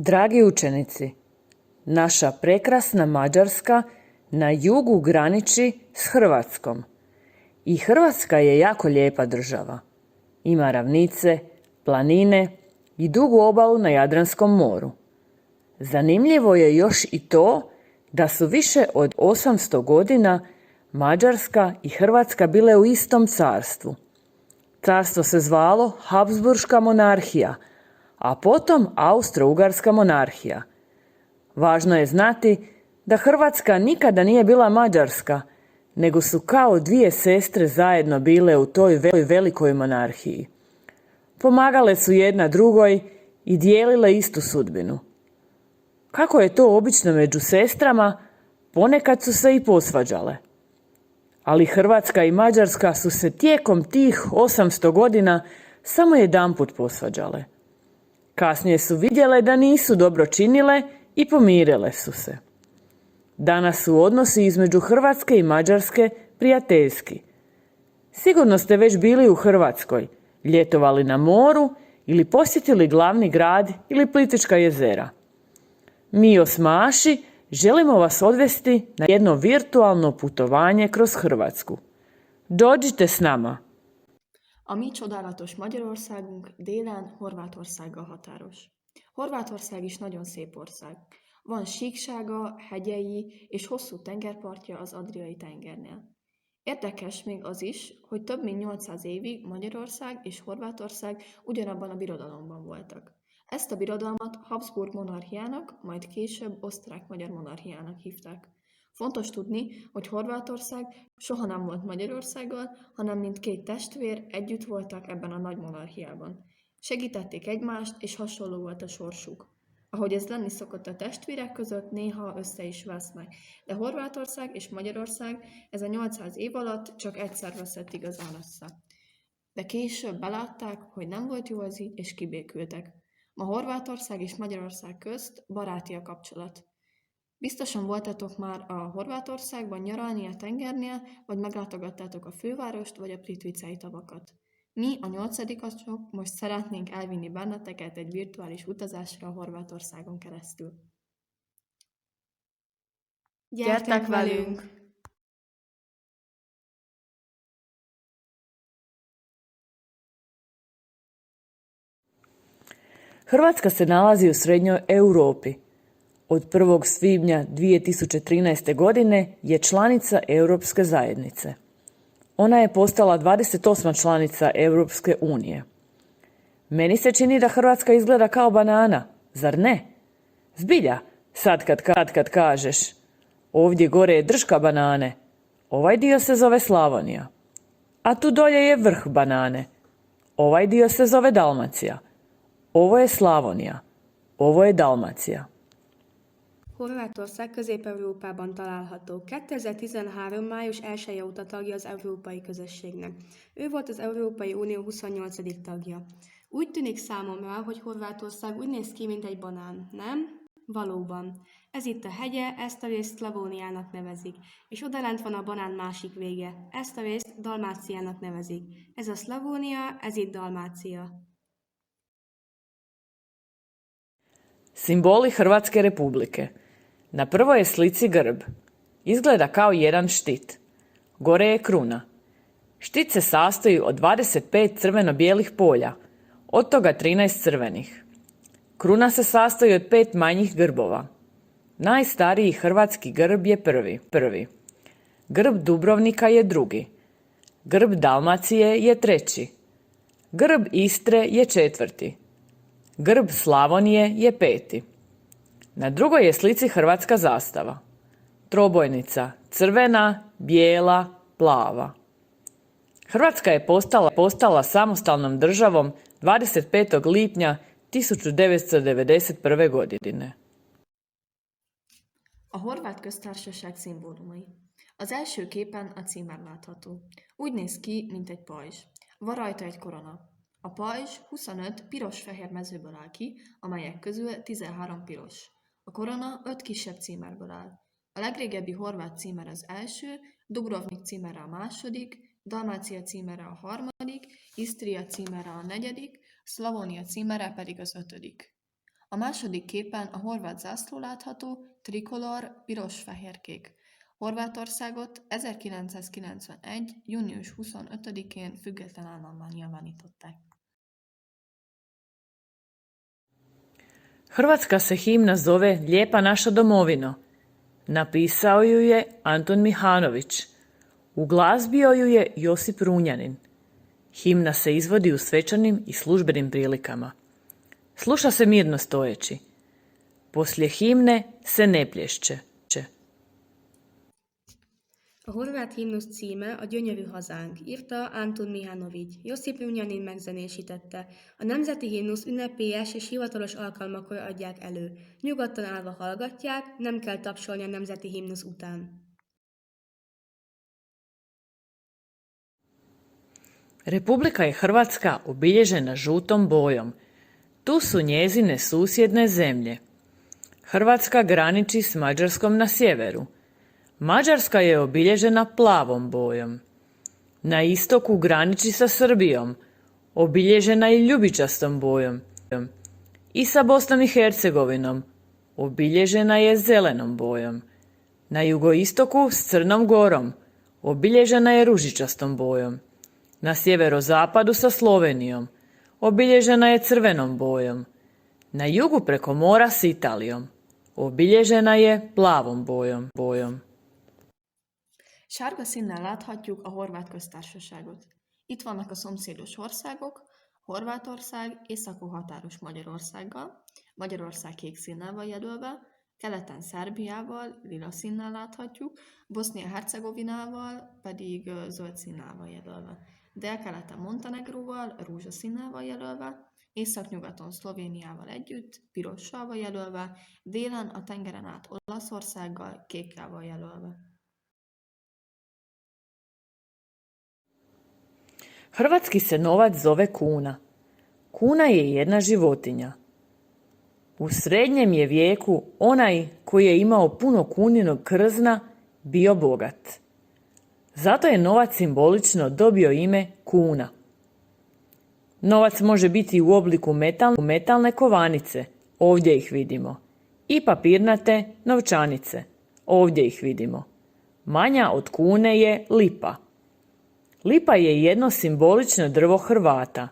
Dragi učenici, naša prekrasna Mađarska na jugu graniči s Hrvatskom. I Hrvatska je jako lijepa država. Ima ravnice, planine i dugu obalu na Jadranskom moru. Zanimljivo je još i to da su više od 800 godina Mađarska i Hrvatska bile u istom carstvu. Carstvo se zvalo Habsburška monarhija, a potom Austro-Ugarska monarhija. Važno je znati da Hrvatska nikada nije bila Mađarska, nego su kao dvije sestre zajedno bile u toj velikoj monarhiji. Pomagale su jedna drugoj i dijelile istu sudbinu. Kako je to obično među sestrama, ponekad su se i posvađale. Ali Hrvatska i Mađarska su se tijekom tih 800 godina samo jedanput posvađale. Kasnije su vidjele da nisu dobro činile i pomirile su se. Danas su odnosi između Hrvatske i Mađarske prijateljski. Sigurno ste već bili u Hrvatskoj, ljetovali na moru ili posjetili glavni grad ili Plitvička jezera. Mi osmaši želimo vas odvesti na jedno virtualno putovanje kroz Hrvatsku. Dođite s nama! A mi csodálatos Magyarországunk délen Horvátországgal határos. Horvátország is nagyon szép ország. Van síksága, hegyei és hosszú tengerpartja az Adriai-tengernél. Érdekes még az is, hogy több mint 800 évig Magyarország és Horvátország ugyanabban a birodalomban voltak. Ezt a birodalmat Habsburg monarchiának, majd később Osztrák-Magyar monarchiának hívták. Fontos tudni, hogy Horvátország soha nem volt Magyarországgal, hanem mint két testvér együtt voltak ebben a nagy monarchiában. Segítették egymást, és hasonló volt a sorsuk. Ahogy ez lenni szokott a testvérek között, néha össze is vesznek, de Horvátország és Magyarország ez a 800 év alatt csak egyszer veszett igazán össze. De később belátták, hogy nem volt jó az így, és kibékültek. Ma Horvátország és Magyarország közt baráti a kapcsolat. Biztosan voltatok már a Horvátországban nyaralni a tengernél, vagy meglátogattátok a fővárost, vagy a plitvicei tavakat. Mi, a 8-asok, most szeretnénk elvinni benneteket egy virtuális utazásra a Horvátországon keresztül. Gyertek velünk! Hrvatska se nalazi u srednjoj Europi. Od 1. svibnja 2013. godine je članica Europske zajednice. Ona je postala 28. članica Europske unije. Meni se čini da Hrvatska izgleda kao banana, zar ne? Zbilja, sad kad kažeš. Ovdje gore je držka banane. Ovaj dio se zove Slavonija. A tu dolje je vrh banane. Ovaj dio se zove Dalmacija. Ovo je Slavonija. Ovo je Dalmacija. Horvátország Közép-Európában található. 2013. május 1-je óta tagja az Európai Közösségnek. Ő volt az Európai Unió 28. tagja. Úgy tűnik számomra, hogy Horvátország úgy néz ki, mint egy banán, nem? Valóban. Ez itt a hegye, ezt a részt Szlavóniának nevezik, és odalent van a banán másik vége. Ezt a részt Dalmáciának nevezik. Ez a Szlavónia, ez itt Dalmácia. Simboli Hrvatske republike. Na prvoj je slici grb. Izgleda kao jedan štit. Gore je kruna. Štit se sastoji od 25 crveno-bijelih polja, od toga 13 crvenih. Kruna se sastoji od 5 manjih grbova. Najstariji hrvatski grb je prvi. Grb Dubrovnika je drugi. Grb Dalmacije je treći. Grb Istre je četvrti. Grb Slavonije je peti. Na drugoj je slici hrvatska zastava. Trobojnica, crvena, bijela, plava. Hrvatska je postala samostalnom državom 25. lipnja 1991. godine. A Horvát Köztársaság szimbólumai. Az első képen a címer látható. Úgy néz ki, mint egy pajzs. Van rajta egy korona. A pajzs 25 piros-fehér mezőből áll ki, amelyek közül 13 piros. A korona 5 kisebb címerből áll. A legrégebbi horvát címer az első, Dubrovnik címere a második, Dalmácia címere a harmadik, Isztria címere a negyedik, Szlavónia címere pedig az 5. A második képen a horvát zászló látható, trikolor, piros-fehér-kék. Horvátországot 1991. június 25-én független állammá nyilvánították. Hrvatska se himna zove Lijepa naša domovino. Napisao ju je Anton Mihanović. Uglazbio ju je Josip Runjanin. Himna se izvodi u svečanim i službenim prilikama. Sluša se mirno stojeći. Poslije himne se ne plješće. A horvát himnusz címe A gyönyörű hazánk, írta Anton Mihanović, Josip Runjanin megzenésítette. A nemzeti himnusz ünnepélyes és hivatalos alkalmakkor adják elő. Nyugodtan állva hallgatják, nem kell tapsolni a nemzeti himnusz után. Republika je Hrvatska obilježena žutom bojom. Tu su njezine susjedne zemlje. Hrvatska graniči s Mađarskom na sjeveru. Mađarska je obilježena plavom bojom. Na istoku graniči sa Srbijom, obilježena je ljubičastom bojom. I sa Bosnom i Hercegovinom, obilježena je zelenom bojom. Na jugoistoku s Crnom Gorom, obilježena je ružičastom bojom. Na sjeverozapadu sa Slovenijom, obilježena je crvenom bojom. Na jugu preko mora s Italijom, obilježena je plavom bojom. Sárga színnel láthatjuk a Horvát Köztársaságot. Itt vannak a szomszédos országok, Horvátország északon határos Magyarországgal, Magyarország kék színnel van jelölve, keleten Szerbiával lila színnel láthatjuk, Bosznia-Hercegovinával pedig zöld színnel van jelölve. Délkeleten Montenegróval rózsaszínnel van jelölve, északnyugaton Szlovéniával együtt pirossal van jelölve, délen a tengeren át Olaszországgal kékkel van jelölve. Hrvatski se novac zove kuna. Kuna je jedna životinja. U srednjem je vijeku onaj koji je imao puno kuninog krzna bio bogat. Zato je novac simbolično dobio ime kuna. Novac može biti u obliku metalne kovanice, ovdje ih vidimo, i papirnate novčanice, ovdje ih vidimo. Manja od kune je lipa. Lipa je jedno simbolično drvo Hrvata.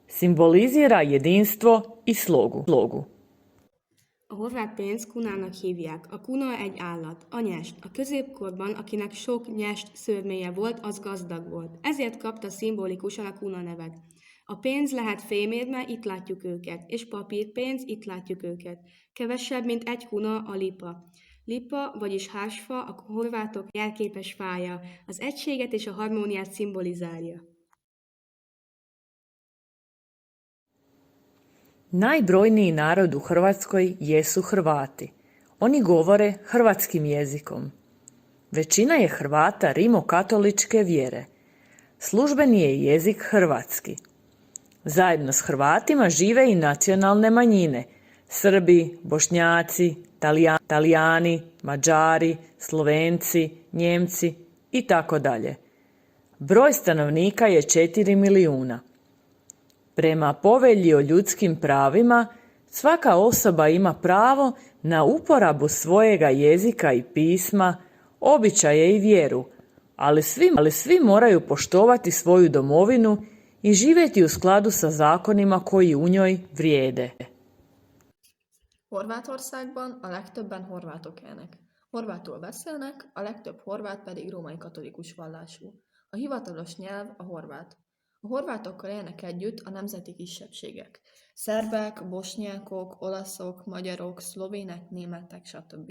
Simbolizira jedinstvo i slogu. A horvát pénzt kunának hívják. A kuna egy állat, a nyest. A középkorban, akinek sok nyest szőrméje volt, az gazdag volt. Ezért kapta szimbolikusan a kuna nevet. A pénz lehet fémérme, itt látjuk őket, és papírpénz, itt látjuk őket. Kevesebb, mint egy kuna a lipa. Lipa, vagyis hársfa, a horvátok jelképes fája, az egységet és a harmóniát szimbolizálja. Najbrojniji narod u Hrvatskoj jesu Hrvati. Oni govore hrvatskim jezikom. Većina je Hrvata rimokatoličke vjere. Službeni je jezik hrvatski. Zajedno s Hrvatima žive i nacionalne manjine: Srbi, Bošnjaci, Talijani, Mađari, Slovenci, Njemci i tako dalje. Broj stanovnika je 4 milijuna. Prema povelji o ljudskim pravima, svaka osoba ima pravo na uporabu svojega jezika i pisma, običaje i vjeru, ali svi moraju poštovati svoju domovinu i živjeti u skladu sa zakonima koji u njoj vrijede. Horvátországban a legtöbben horvátok élnek. Horvátul beszélnek, a legtöbb horvát pedig római katolikus vallású. A hivatalos nyelv a horvát. A horvátokkal élnek együtt a nemzeti kisebbségek. Szerbek, bosnyákok, olaszok, magyarok, szlovének, németek, stb.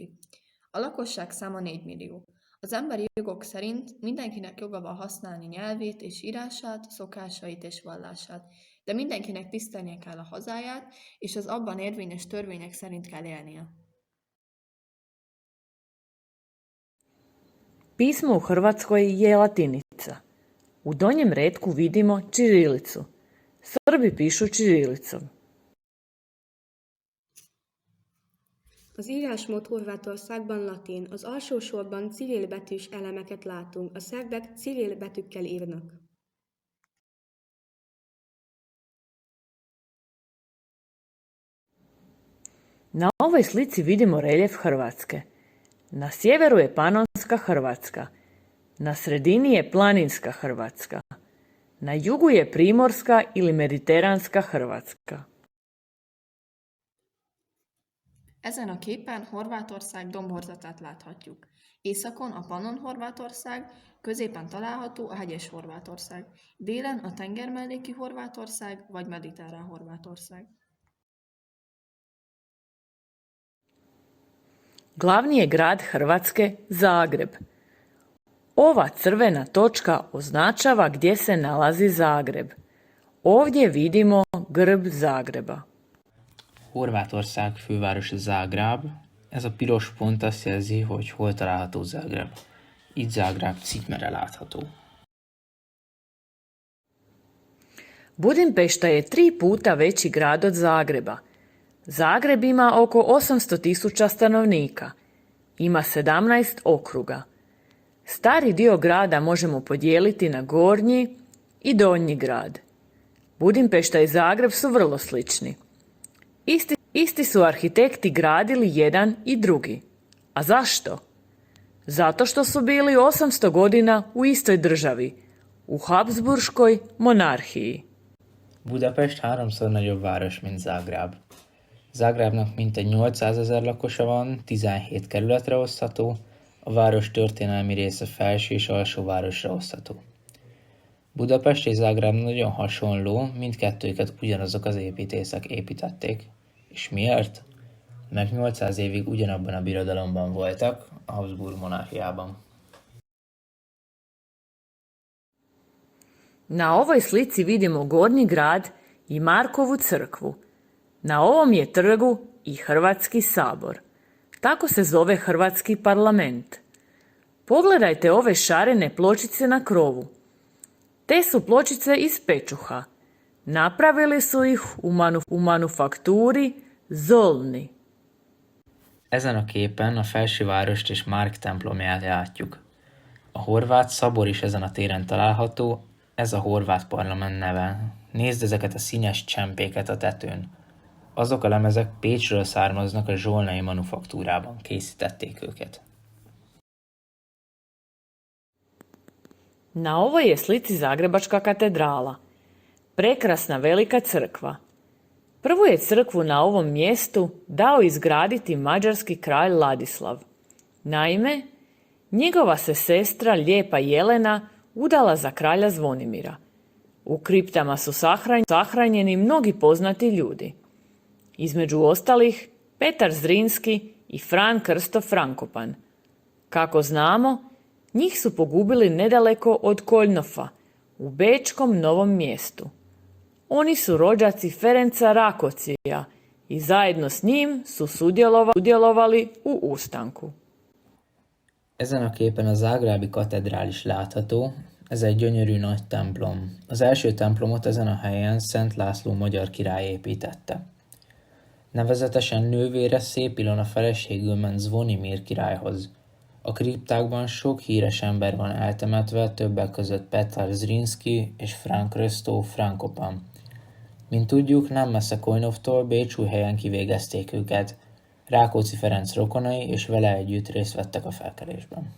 A lakosság száma 4 millió. Az emberi jogok szerint mindenkinek joga van használni nyelvét és írását, szokásait és vallását, de mindenkinek tisztelnie kell a hazáját, és az abban érvényes törvények szerint kell élnie. Pismo u Hrvatskoj je latinica. U donjem retku vidimo ćirilicu. Srbi pišu ćirilicom. Az írásmód Horvátországban latin, az alsó sorban cirilbetűs elemeket látunk, a szerbek cirilbetűkkel írnak. Na ovoj slici vidimo reljef Hrvatske. Na sjeveru je Panonska Hrvatska, na sredini je Planinska Hrvatska, na jugu je Primorska ili Mediteranska Hrvatska. Ezen a képen Horvátország domborzatát láthatjuk. Északon a Pannon-Horvátország, középen található a hegyes Horvátország, délen a tengermelléki Horvátország vagy mediterrán Horvátország. Glavni je grad Hrvatske Zagreb. Ova crvena točka označava gdje se nalazi Zagreb. Ovdje vidimo grb Zagreba. Horvátország fővárosa Zágráb. Ez a piros pont azt jelzi, hogy hol található Zágráb. Itt Zágráb címere látható. Budimpešta je 3 puta veći grad od Zagreba. Zagreb ima oko 800.000 stanovnika. Ima 17 okruga. Stari dio grada možemo podijeliti na gornji i donji grad. Budimpešta i Zagreb su vrlo slični. Isti su arhitekti gradili jedan i drugi. A zašto? Zato što su bili 800 godina u istoj državi, u Habsburškoj monarhiji. Budapest 3-szor nagyobb város, mint Zágráb. Zágrábnak mintegy 800 000 lakosa van, 17 kerületre osztható, a város történelmi része felső és alsó városra osztható. Budapest és Zágráb nagyon hasonló, mindkettőket ugyanazok az építészek építették. És miért? Mert 800 évig ugyanabban a birodalomban voltak, a Habsburg monarhiában. Na ovoj slici vidimo Gornji grad i Markovu crkvu. Na ovom je trgu i Hrvatski sabor. Tako se zove Hrvatski parlament. Pogledajte ove šarene pločice na krovu. Te su pločice iz pečuha. Napravili su ih u manufaktúri Zolni. Ezen a képen a felsővárost és Márk templomját látjuk. A horvát szabor is ezen a téren található, ez a horvát parlament neve. Nézd ezeket a színes csempéket a tetőn. Azok a lemezek Pécsről származnak, a zsolnai manufaktúrában készítették őket. Na ovoj je slici Zagrebačka katedrala. Prekrasna velika crkva. Prvu je crkvu na ovom mjestu dao izgraditi mađarski kralj Ladislav. Naime, njegova se sestra Lijepa Jelena udala za kralja Zvonimira. U kriptama su sahranjeni mnogi poznati ljudi. Između ostalih Petar Zrinski i Fran Krsto Frankopan. Kako znamo, njih su pogubili nedaleko od Koljnofa, u bečkom Novom mjestu. Oni su rođaci Ferenca Rakocija i zajedno s njim su sudjelovali u ustanku. Ezen a képen a zágrábi katedrális látható, ez egy gyönyörű nagy templom. Az első templomot ezen a helyen Szent László magyar király építette. Nevezetesen nővére Szép Ilona feleségül ment Zvonimir királyhoz. A kriptákban sok híres ember van eltemetve, többek között Petar Zrinski és Fran Krsto Frankopan. Mint tudjuk, nem messze Kolynovtól Bécsújhelyen kivégezték őket. Rákóczi Ferenc rokonai és vele együtt részt vettek a felkelésben.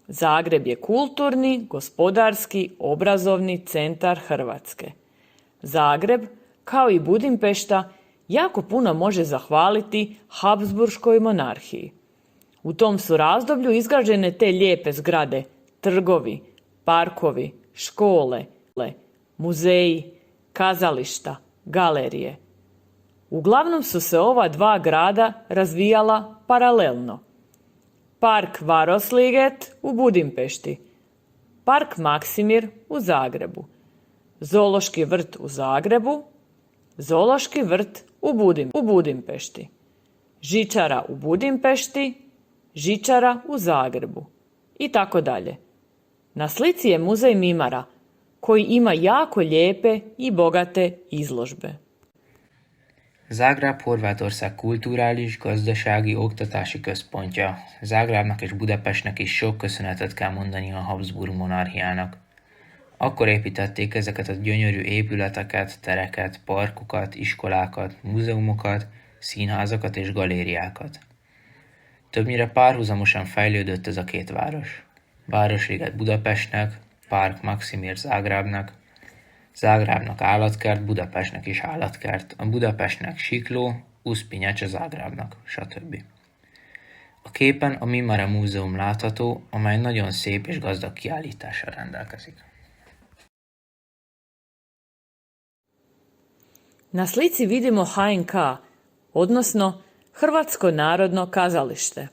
Zagreb je kulturni, gospodarski, obrazovni centar Hrvatske. Zagreb, kao i Budimpešta, jako puno može zahvaliti Habsburškoj monarhiji. U tom su razdoblju izgrađene te lijepe zgrade, trgovi, parkovi, škole, muzeji, kazališta, galerije. Uglavnom su se ova dva grada razvijala paralelno. Park Varosliget u Budimpešti, Park Maksimir u Zagrebu, Zoološki vrt u Zagrebu, Zoološki vrt u Budimpešti, žičara u Budimpešti, žičara u Zagrebu i tako dalje. Na slici je muzej Mimara, koji ima jako lijepe i bogate izložbe. Zágráb Horvátország kulturális, gazdasági, oktatási központja. Zágrábnak és Budapestnek is sok köszönetet kell mondani a Habsburg monarchiának. Akkor építették ezeket a gyönyörű épületeket, tereket, parkokat, iskolákat, múzeumokat, színházakat és galériákat. Többnyire párhuzamosan fejlődött ez a két város. Városliget Budapestnek, Park Maksimir Zágrábnak, Zágrábnak állatkert, Budapestnek is állatkert, a Budapestnek sikló, Uspinyac a Zágrábnak, stb. A képen a Mimara Múzeum látható, amely nagyon szép és gazdag kiállítással rendelkezik. Na slici vidimo HNK, odnosno Hrvatsko narodno kazalište.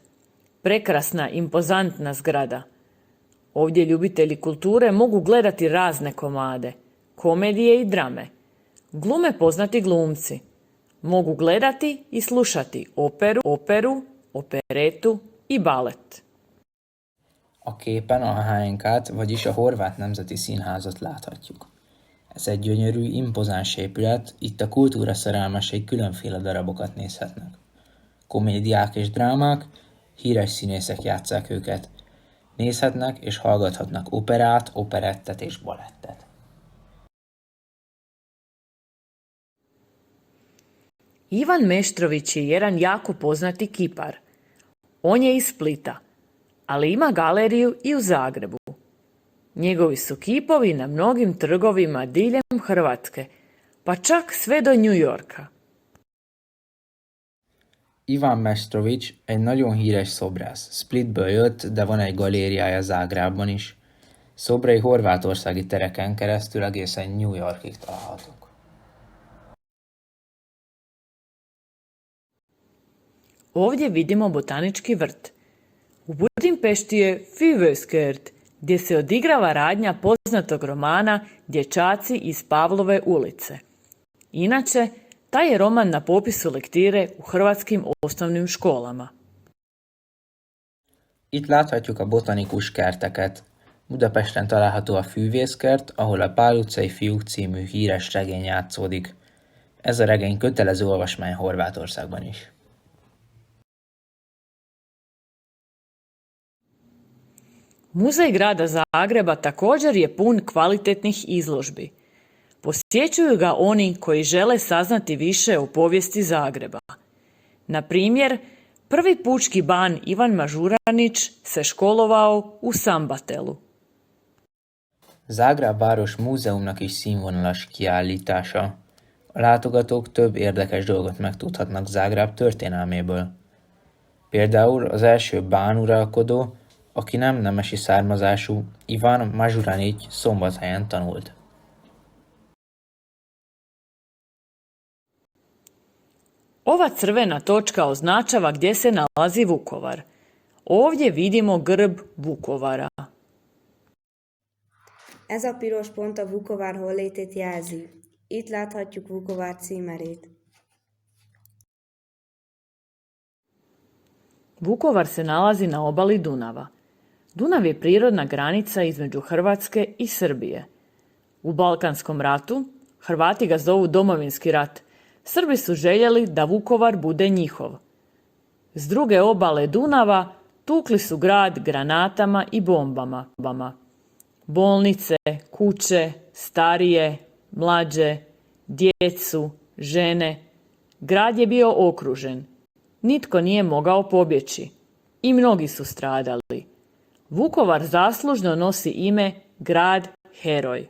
Prekrasna, impozantna zgrada. Ovdje ljubitelji kulture mogu gledati razne komade, komedije i drame. Glume poznati glumci. Mogu gledati i slušati operu, operetu i balet. A képen a HNK-t, vagyis a Horvát Nemzeti Színházat láthatjuk. Ez egy gyönyörű, impozáns épület, itt a kultúra szerelmesei különféle darabokat nézhetnek. Komédiák és drámák, híres színészek játsszák őket. Nézhetnek és hallgathatnak operát, operettet és balettet. Ivan Meštrović je jedan jako poznati kipar. On je iz Splita, ali ima galeriju i u Zagrebu. Njegovi su kipovi na mnogim trgovima diljem Hrvatske, pa čak sve do New Yorka. Ivan Meštrović egy nagyon híres szobrász. Splitből jött, de van egy galériája Zágrábban is. Szobrai horvátországi tereken keresztül egészen New Yorkig találhatók. Ovdje vidimo botanički vrt. U Budimpešti je Fivöskert, gdje se odigrava radnja poznatog romana Dječaci iz Pavlove ulice. Inače, taj je roman na popisu lektire u hrvatskim osnovnim školama. Itt láthatjuk a botanikus kerteket. Budapesten található a Fűvészkert, ahol a Pál utcai fiúk című híres regény játszódik. Ez a regény kötelező olvasmány Horvátországban is. Muzej grada Zagreba također je pun kvalitetnih izložbi. Posjećuju ga oni koji žele saznati više o povijesti Zagreba. Na primjer, prvi pučki ban Ivan Mažuranić se školovao u Sambatelu. Zágráb város múzeumnak is színvonalas kiállítása. A látogatók több érdekes dolgot megtudhatnak Zágráb történelméből. Például az első bán uralkodó, aki nem nemesi származású, Ivan Mažuranić Szombathelyen tanult. Ova crvena točka označava gdje se nalazi Vukovar. Ovdje vidimo grb Vukovara. Ez a piros pont a Vukovár hollétét jelzi. Itt láthatjuk Vukovár címerét. Vukovar se nalazi na obali Dunava. Dunav je prirodna granica između Hrvatske i Srbije. U Balkanskom ratu Hrvati ga zovu Domovinski rat. Srbi su željeli da Vukovar bude njihov. S druge obale Dunava tukli su grad granatama i bombama. Bolnice, kuće, starije, mlađe, djecu, žene. Grad je bio okružen. Nitko nije mogao pobjeći. I mnogi su stradali. Vukovar zaslužno nosi ime grad heroj.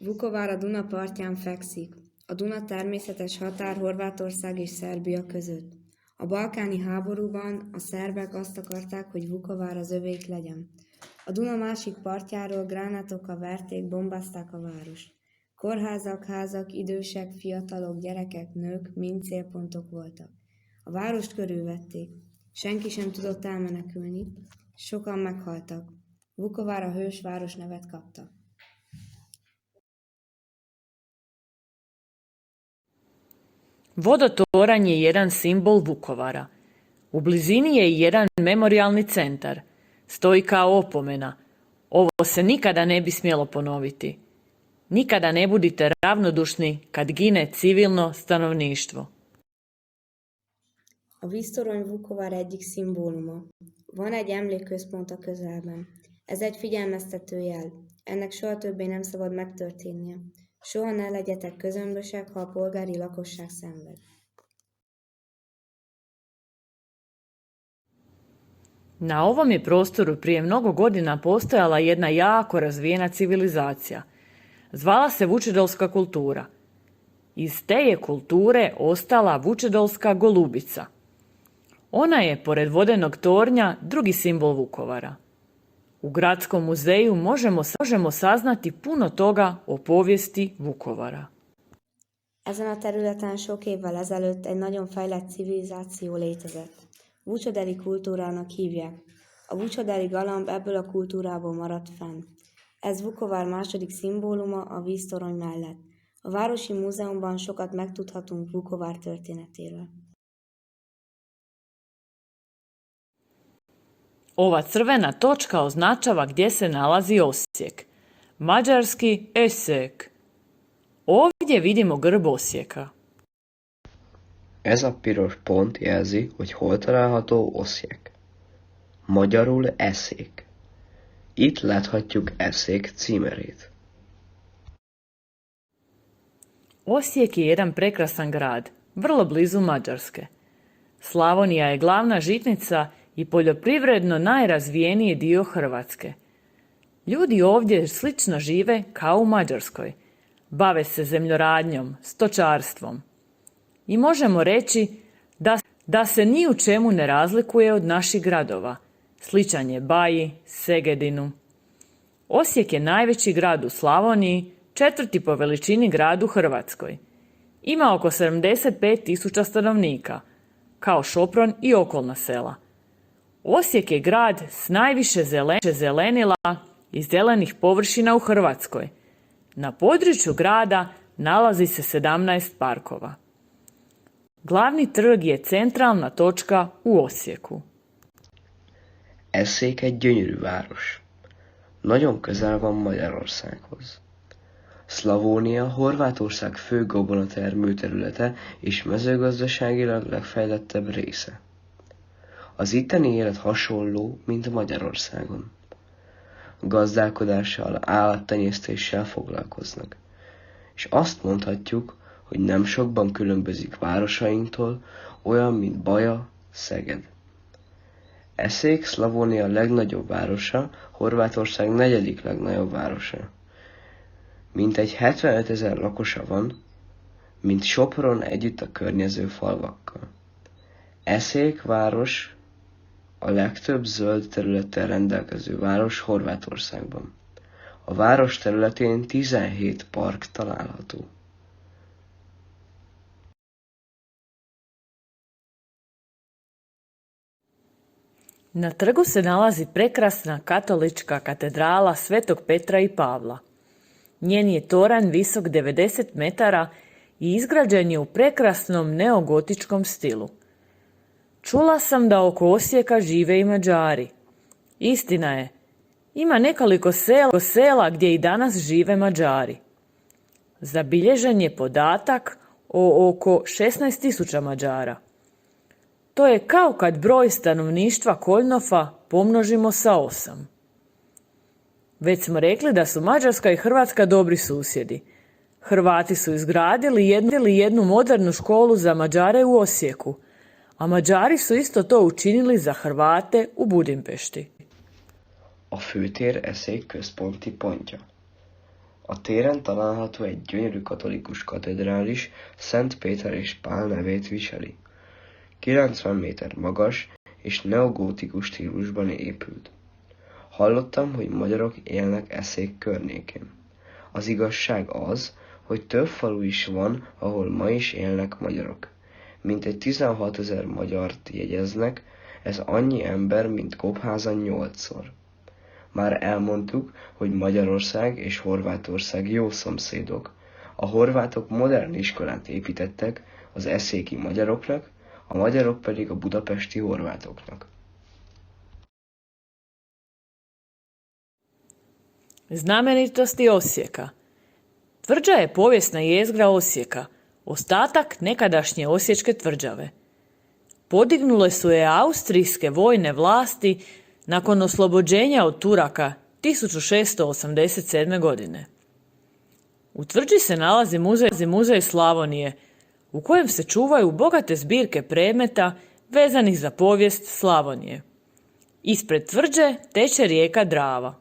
Vukovár a Duna partján fekszik. A Duna természetes határ Horvátország és Szerbia között. A balkáni háborúban a szerbek azt akarták, hogy Vukovár az övék legyen. A Duna másik partjáról gránátokkal verték, bombázták a várost. Kórházak, házak, idősek, fiatalok, gyerekek, nők mind célpontok voltak. A várost körülvették. Senki sem tudott elmenekülni. Sokan meghaltak. Vukovár a hős város nevet kapta. Vodotoranj je jedan simbol Vukovara. U blizini je i jedan memorijalni centar. Stoji kao opomena. Ovo se nikada ne bi smjelo ponoviti. Nikada ne budite ravnodušni kad gine civilno stanovništvo. A víztorony Vukovár egyik szimbóluma. Van egy emlékközpont a közelben. Ez egy figyelmeztető jel. Ennek soha többé nem szabad megtörténnie. Soha ne legyetek közömbösek, ha a polgári lakosság szenved. Na ovom je prostoru prije mnogo godina postojala jedna jako razvijena civilizacija. Zvala se vučedolska kultura. Iz te je kulture ostala vučedolska golubica. Ona je, pored vodenog tornja, drugi simbol Vukovara. U Gradskom muzeju možemo saznati puno toga o povijesti Vukovara. Ezen a területen sok évvel ezelőtt egy nagyon fejlett civilizáció létezett. Vucsodeli kultúrának hívják. A vucsodeli galamb ebből a kultúrából maradt fenn. Ez Vukovar második szimbóluma a víztorony mellett. A Városi Múzeumban sokat megtudhatunk Vukovar történetéről. Ova crvena točka označava gdje se nalazi Osijek. Mađarski Eszek. Ovdje vidimo grb Osijeka. Ez a piros pont jelzi, hogy hol található Osijek. Magyarul Eszék. Itt láthatjuk Eszék címerét. Osijek je jedan prekrasan grad, vrlo blizu Mađarske. Slavonija je glavna žitnica i poljoprivredno najrazvijeniji dio Hrvatske. Ljudi ovdje slično žive kao u Mađarskoj. Bave se zemljoradnjom, stočarstvom. I možemo reći da se ni u čemu ne razlikuje od naših gradova. Sličan je Baji, Segedinu. Osijek je najveći grad u Slavoniji, 4. po veličini grad u Hrvatskoj. Ima oko 75.000 stanovnika, kao Šopron i okolna sela. Osijek je grad s najviše zelenila i zelenih površina u Hrvatskoj. Na području grada nalazi se 17 parkova. Glavni trg je centralna točka u Osijeku. Eszék egy gyönyörű város. Nagyon közel van Magyarországhoz. Szlavónia Horvátország fő gabonatermő területe és mezőgazdaságilag legfejlettebb része. Az itteni élet hasonló, mint Magyarországon. Gazdálkodással, állattenyésztéssel foglalkoznak. És azt mondhatjuk, hogy nem sokban különbözik városainktól, olyan, mint Baja, Szeged. Eszék Szlavónia legnagyobb városa, Horvátország negyedik legnagyobb városa. Mintegy 75 000 lakosa van, mint Sopron együtt a környező falvakkal. Eszék város a legtöbb zöld területtel rendelkező város Horvátországban. A város területén 17 park található. Na trgu se nalazi prekrasna katolička katedrala Svetog Petra i Pavla. Njen je toranj visok 90 metara i izgrađen je u prekrasnom neogotičkom stilu. Čula sam da oko Osijeka žive i Mađari. Istina je, ima nekoliko sela gdje i danas žive Mađari. Zabilježen je podatak o oko 16.000 Mađara. To je kao kad broj stanovništva Koljnofa pomnožimo sa 8. Već smo rekli da su Mađarska i Hrvatska dobri susjedi. Hrvati su izgradili jednu modernu školu za Mađare u Osijeku, a Mađari su isto to učinili za Hrvate u Budimpešti. A főtér Eszék központi pontja. A téren található egy gyönyörű katolikus katedrális, Szent Péter és Pál nevét viseli. 90 méter magas és neogótikus stílusban épült. Hallottam, hogy magyarok élnek Eszék környékén. Az igazság az, hogy több falu is van, ahol ma is élnek magyarok. Mintegy 16 000 magyart jegyeznek, ez annyi ember, mint Kobházan 8-szor. Már elmondtuk, hogy Magyarország és Horvátország jó szomszédok. A horvátok modern iskolát építettek az eszéki magyaroknak, a magyarok pedig a budapesti horvátoknak. Znamenitosti Osijeka. Tvrđa je povijesna jezgra Osijeka, ostatak nekadašnje osječke tvrđave. Podignule su je austrijske vojne vlasti nakon oslobođenja od Turaka 1687. godine. U tvrđi se nalazi muzej Slavonije, u kojem se čuvaju bogate zbirke predmeta vezanih za povijest Slavonije. Ispred tvrđe teče rijeka Drava.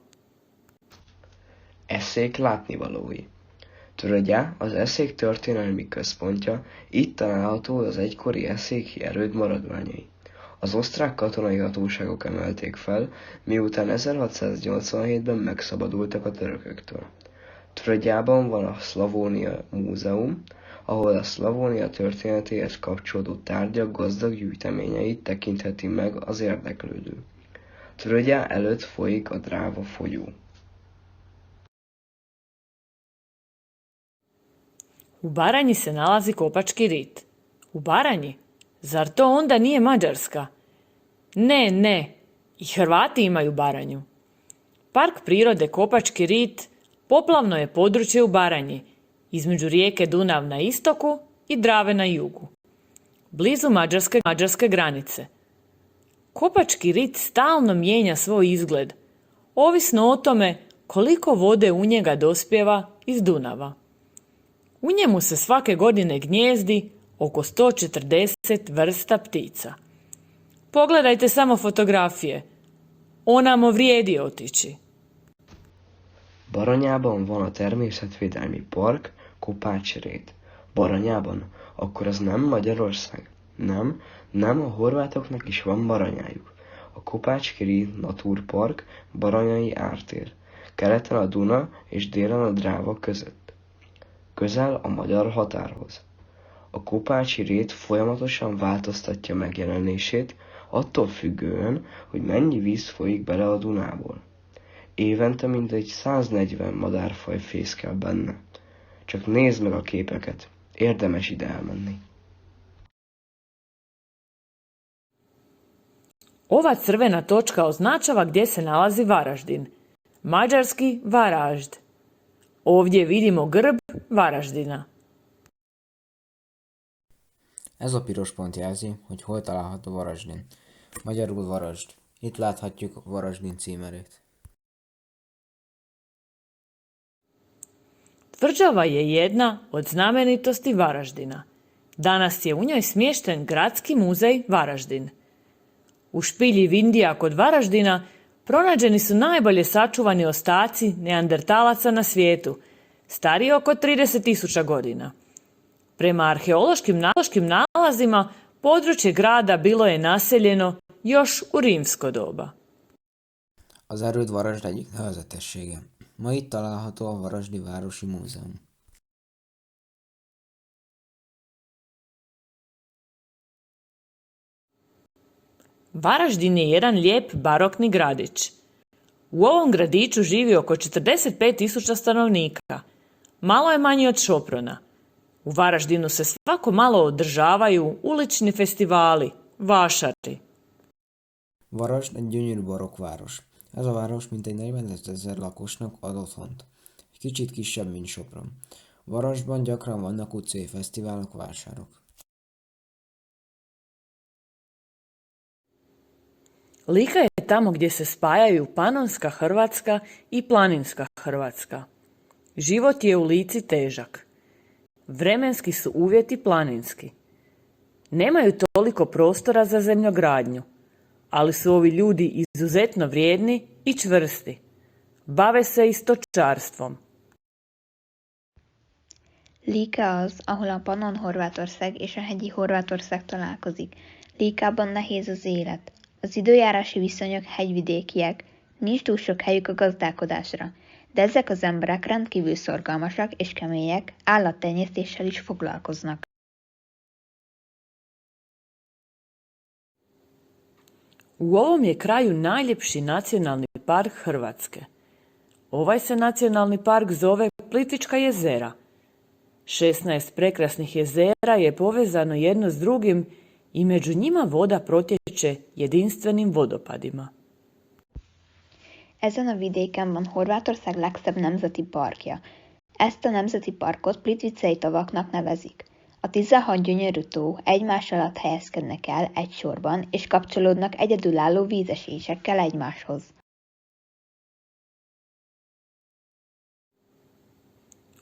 Eszék látnivalói. Törögye az eszék történelmi központja, itt található az egykori eszéki erőd maradványai. Az osztrák katonai hatóságok emelték fel, miután 1687-ben megszabadultak a törököktől. Törögyában van a Szlavónia Múzeum, ahol a Szlavónia történetéhez kapcsolódó tárgyak gazdag gyűjteményeit tekintheti meg az érdeklődő. Törögye előtt folyik a Dráva folyó. U Baranji se nalazi Kopački rit. U Baranji? Zar to onda nije Mađarska? Ne, i Hrvati imaju Baranju. Park prirode Kopački rit poplavno je područje u Baranji, između rijeke Dunav na istoku i Drave na jugu, blizu mađarske granice. Kopački rit stalno mijenja svoj izgled, ovisno o tome koliko vode u njega dospijeva iz Dunava. U njemu se svake godine gnijezdi oko 140 vrsta ptica. Pogledajte samo fotografije. Onamo vrijedi otići. Baranyában van a természetvédelmi park Kopács-rét. Baranyában? Akkor az nem Magyarország? Nem, a horvátoknak is van baranyájuk. A Kopácski-rét Naturpark Baranyai ártér. Keleten a Duna és délen a Dráva között. Közel a magyar határhoz. A Kopácsi-rét folyamatosan változtatja megjelenését, attól függően, hogy mennyi víz folyik bele a Dunából. Évente mintegy 140 madárfaj fészkel benne. Csak nézd meg a képeket, érdemes ide elmenni. Ova crvena točka označava gdje se nalazi Varaždin, mađarski Varažd. Ovdje vidimo grb Varaždina. Ez a piros pont jelzi, hogy hol található Varaždin. Magyarul Varasd. Itt láthatjuk Varaždin címerét. Tvrđava je jedna od znamenitosti Varaždina. Danas je u njoj smješten Gradski muzej Varaždin. U špilji Vindija kod Varaždina pronađeni su najbolje sačuvani ostaci neandertalaca na svijetu, stariji oko 30.000 godina. Prema arheološkim nalazima, područje grada bilo je naseljeno još u rimsko doba. Az erőd Varasd egyik nevezetessége. Ma itt található a Varasdi Városi Múzeum. Varaždin je jedan lijep barokni gradić. U ovom gradiću živi oko 45.000 stanovnika. Malo je manji od Šoprona. U Varaždinu se svako malo održavaju ulični festivali, vašari. Varasd egy gyönyörű barokk város. Ez a város mintegy 45 000 lakosnak ad otthont. Egy kicsit kisebb, mint Sopron. Varasdban gyakran vannak utcai fesztiválok, vásárok. Lika je tamo gdje se spajaju Panonska Hrvatska i Planinska Hrvatska. Život je u Lici težak. Vremenski su uvjeti planinski. Nemaju toliko prostora za zemljogradnju, ali su ovi ljudi izuzetno vrijedni i čvrsti. Bave se i stočarstvom. Lika az, ahol a Pannon Horvátország és a hegyi Horvátország találkozik. Likában nehéz az élet. Az időjárási viszonyok hegyvidékiek, nincs túl sok helyük a gazdálkodásra, de ezek az emberek rendkívül szorgalmasak és kemények, állattenyésztéssel is foglalkoznak. U ovom je kraju najljepši nacionalni park Hrvatske. Ovaj se nacionalni park zove Plitvička jezera. 16 prekrasnih jezera je povezano jedno s drugim i među njima voda protječe jedinstvenim vodopadima. Ezen a vidéken van Horvátország legszebb nemzeti parkja. Ezt a nemzeti parkot Plitvicei tavaknak nevezik. A 16 gyönyörű tó egymás alatt helyezkednek el egy sorban, és kapcsolódnak egyedülálló vízesésekkel egymáshoz.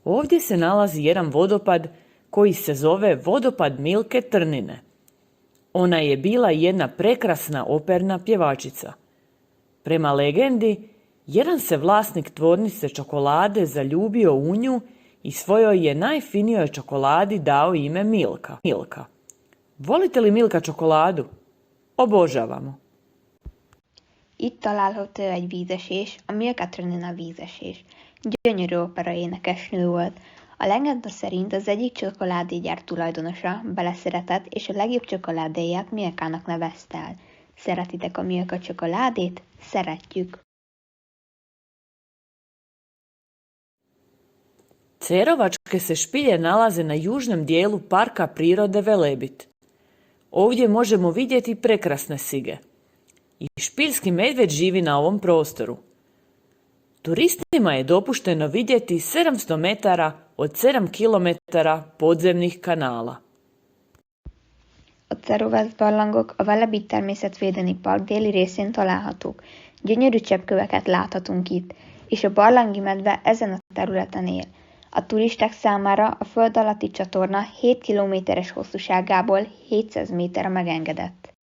Ovdje se nalazi jedan vodopad koji se zove vodopad Milke Trnine. Ona je bila jedna prekrasna operna pjevačica. Prema legendi, jedan se vlasnik tvornice čokolade zaljubio u nju i svojoj je najfinijoj čokoladi dao ime Milka. Volite li Milka čokoladu? Obožavamo. Itt található egy vízesés, a Milka Trnina vízesés. Gyönyörű opera énekesnő volt. A legenda szerint az egyik csokoládégyár tulajdonosa beleszeretett, és a legjobb csokoládéját Milkának nevezte el. Szeretitek a Milka csokoládét? Szeretjük! Cerovačke se špilje nalaze na južnom dijelu parka prirode Velebit. Ovdje možemo vidjeti prekrasne sige. I špiljski medvjed živi na ovom prostoru. Turistima je dopušteno vidjeti 700 metara od 7 kilometara podzemnih kanala. A Cerovec barlangok a Velebit Természetvédelmi Park déli részén találhatók. Gyönyörű cseppköveket láthatunk itt, és a barlangi medve ezen a területen él. A turisták számára a föld alatti csatorna 7 kilométeres hosszúságából 700 méter megengedett.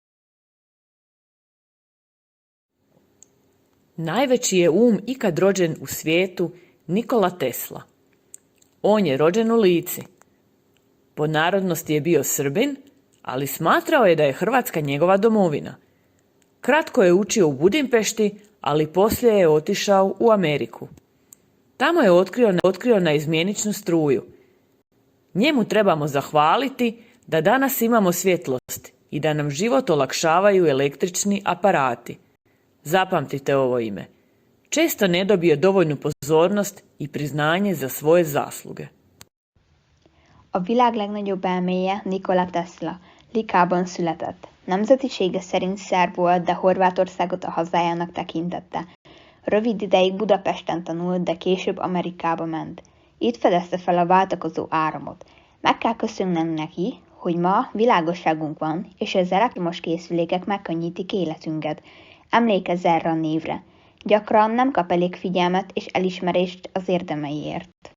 Najveći je ikad rođen u svijetu Nikola Tesla. On je rođen u Lici. Po narodnosti je bio Srbin, ali smatrao je da je Hrvatska njegova domovina. Kratko je učio u Budimpešti, ali poslije je otišao u Ameriku. Tamo je otkrio naizmjeničnu struju. Njemu trebamo zahvaliti da danas imamo svjetlost i da nam život olakšavaju električni aparati. Zapamtite ovo ime. Često ne dobije dovoljnu pozornost i priznanje za svoje zasluge. A világ legnagyobb elméje Nikola Tesla, Likában született. Nemzetisége szerint szerb volt, de Horvátországot a hazájának tekintette. Rövid ideig Budapesten tanult, de később Amerikába ment. Itt fedezte fel a váltakozó áramot. Meg kell köszönnünk neki, hogy ma világosságunk van, és az elektromos készülékek megkönnyítik életünket. Emlékezz erre a névre. Gyakran nem kap elég figyelmet és elismerést az érdemeiért.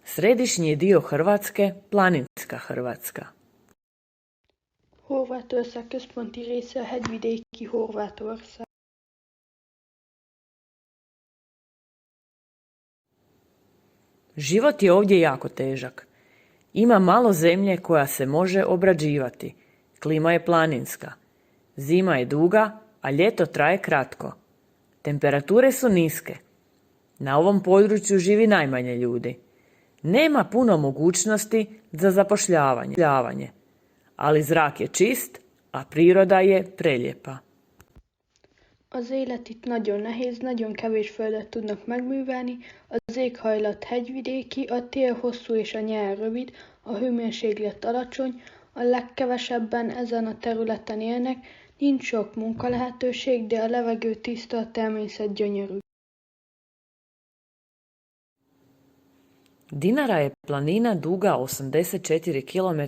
Središnji je dio Hrvatske planinska Hrvatska. Horvátország központi része a hegyvidéki Horvátország. Život je ovdje jako težak. Ima malo zemlje koja se može obrađivati. Klima je planinska. Zima je duga, a ljeto traje kratko. Temperature su niske. Na ovom području živi najmanje ljudi. Nema puno mogućnosti za zapošljavanje, ali zrak je čist, a priroda je preljepa. Az élet itt nagyon nehéz, nagyon kevés földet tudnak megművelni, az éghajlat hegyvidéki, a tél hosszú és a nyár rövid, a hőmérséklet alacsony, a legkevesebben ezen a területen élnek, nincs sok munkalehetőség, de a levegő tiszta, a természet gyönyörű. Dinara je planina duga 84 km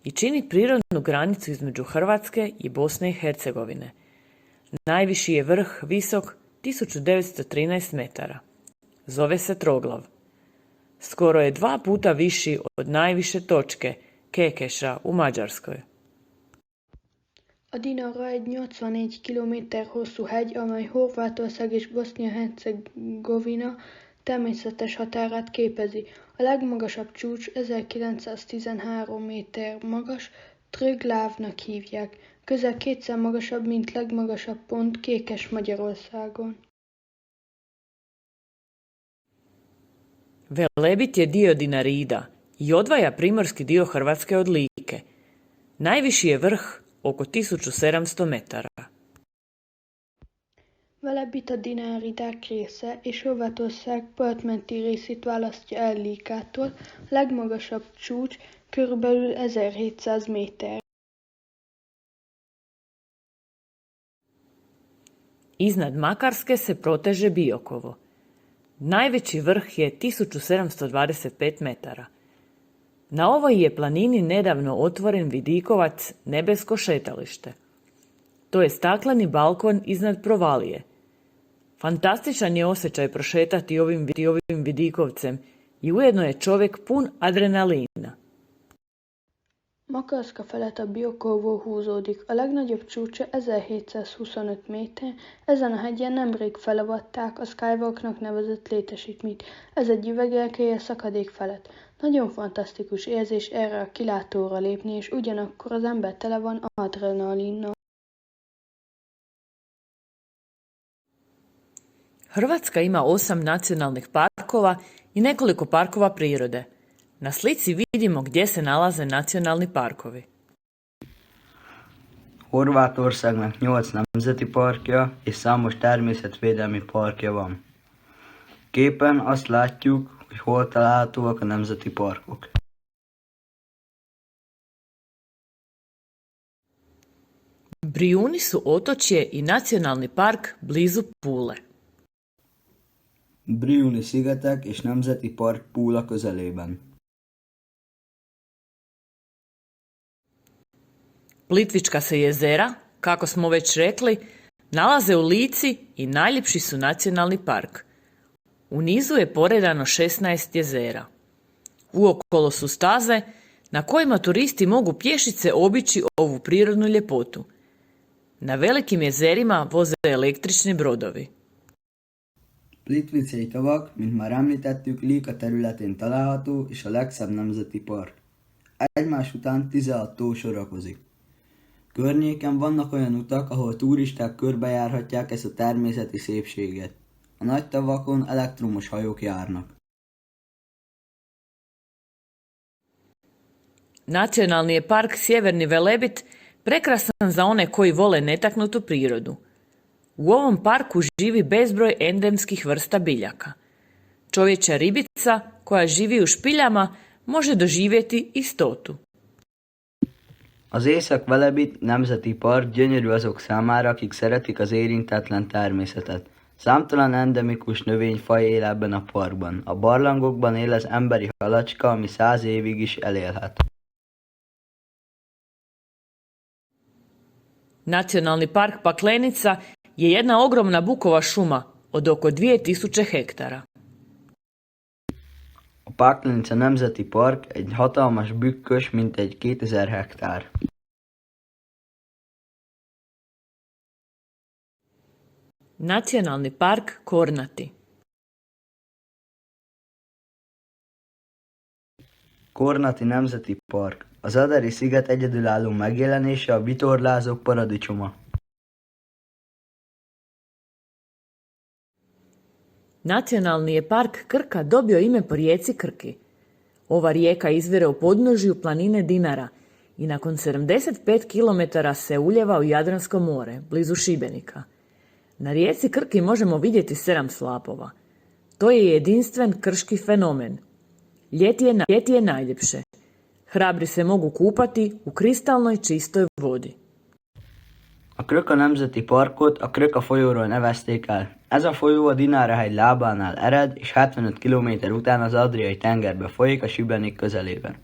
i čini prirodnu granicu između Hrvatske i Bosne i Hercegovine. Najviši je vrh visok 1913 metara. Zove se Troglav. Skoro je 2 puta viši od najviše točke Kekeša u Mađarskoj. A Dinara egy 84 km hosszú hegy, amely Horvátország és Bosznia-Hercegovina természetes határát képezi. A legmagasabb csúcs 1913 méter magas, Triglavnak hívják. Közel kétszer magasabb, mint legmagasabb pont Kékes Magyarországon. Velebit je dio Dinarida i odvaja primorski dio Hrvatske od Like. Najviši je vrh oko 1700 metara. Velebit a Dináridák része, és Horvátország partmenti részét választja el Likától, legmagasabb csúcs körülbelül 1700 méter. Iznad Makarske se proteže Biokovo. Najveći vrh je 1725 metara. Na ovoj je planini nedavno otvoren vidikovac Nebesko šetalište. To je stakleni balkon iznad provalije. Fantastičan je osjećaj prošetati ovim vidikovcem i ujedno je čovjek pun adrenalina. Makarszka felett a Biokovó húzódik, a legnagyobb csúcsa 1725 méter, ezen a hegyen nemrég felavatták a Skywalknak nevezett létesítményt, ez egy üvegelkély a szakadék felett. Nagyon fantasztikus érzés erre a kilátóra lépni, és ugyanakkor az ember tele van adrenalinnal. Hrvatska ima 8 nacionalnih parkova i nekoliko parkova prirode. Na slici vidimo gdje se nalaze nacionalni parkovi. Horvátországnak 8 nemzeti parkja és számos természetvédelmi parkja van. Képen azt látjuk, hogy hol találhatóak a nemzeti parkok. Brijuni su otočje i nacionalni park blizu Pule. Brijuni szigetek és nemzeti park Pula közelében. Plitvička se jezera, kako smo već rekli, nalaze u Lici i najljepši su nacionalni park. U nizu je poredano 16 jezera. Uokolo su staze na kojima turisti mogu pješice obići ovu prirodnu ljepotu. Na velikim jezerima voze električni brodovi. Plitvicei tavak, mint már említettük, Lika területén található és a legszebb nemzeti park. Egymás után 16 tó sorakozik. Környéken vannak olyan utak, ahol turisták körbejárhatják ezt a természeti szépséget. A nagy tavakon elektromos hajók járnak. Nacionalni je park Sjeverni Velebit prekrasan za one koji vole netaknutu prirodu. U ovom parku živi bezbroj endemskih vrsta biljaka. Čovječja ribica koja živi u špiljama može doživjeti i stotu. Az Észak-Velebit Nemzeti Park gyönyörű azok számára, akik szeretik az érintetlen természetet. Számtalan endemikus növényfaj él ebben a parkban. A barlangokban él az emberi halacska, ami 100 évig is elélhet. Nacionalni park Paklenica je jedna ogromna bukova šuma od oko 2000 hektara. A Paklenica Nemzeti Park egy hatalmas bükkös, mintegy 2000 hektár. Nacionalni park Kornati. Kornati Nemzeti Park. Az Adari-sziget egyedülálló megjelenése a vitorlázók paradicsoma. Nacionalni je park Krka dobio ime po rijeci Krki. Ova rijeka izvire u podnožju planine Dinara i nakon 75 km se uljeva u Jadransko more, blizu Šibenika. Na rijeci Krki možemo vidjeti 7 slapova. To je jedinstven krški fenomen. Ljeti je najljepše. Hrabri se mogu kupati u kristalnoj čistoj vodi. A Krka Nemzeti Parkot a Krka folyóról nevezték el. Ez a folyó a Dinára-hegy lábánál ered, és 75 km után az Adriai tengerbe folyik a Šibenik közelében.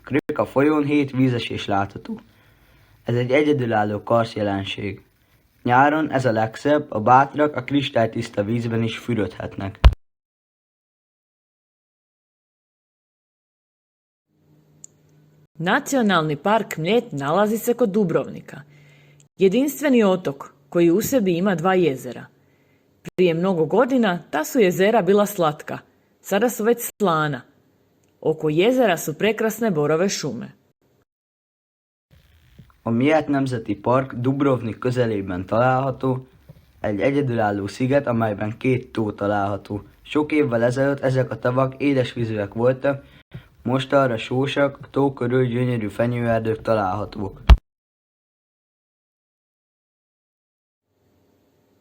Krka folyón 7 vízesés látható. Ez egy egyedülálló karszjelenség. Nyáron ez a legszebb, a bátrak a kristálytiszta vízben is fürödhetnek. Nacionalni park Mljet nalazi se kod Dubrovnika. Jedinstveni otok koji u sebi ima 2 jezera. Prije mnogo godina ta su jezera bila slatka, sada su već slana. Oko jezera su prekrasne borove šume. A Mljet Nemzeti Park Dubrovnik közelében található, egy egyedülálló sziget, amelyben 2 tó található. Sok évvel ezelőtt ezek a tavak édesvízűek voltak, most arra sósak, a tó körül gyönyörű fenyőerdők találhatók.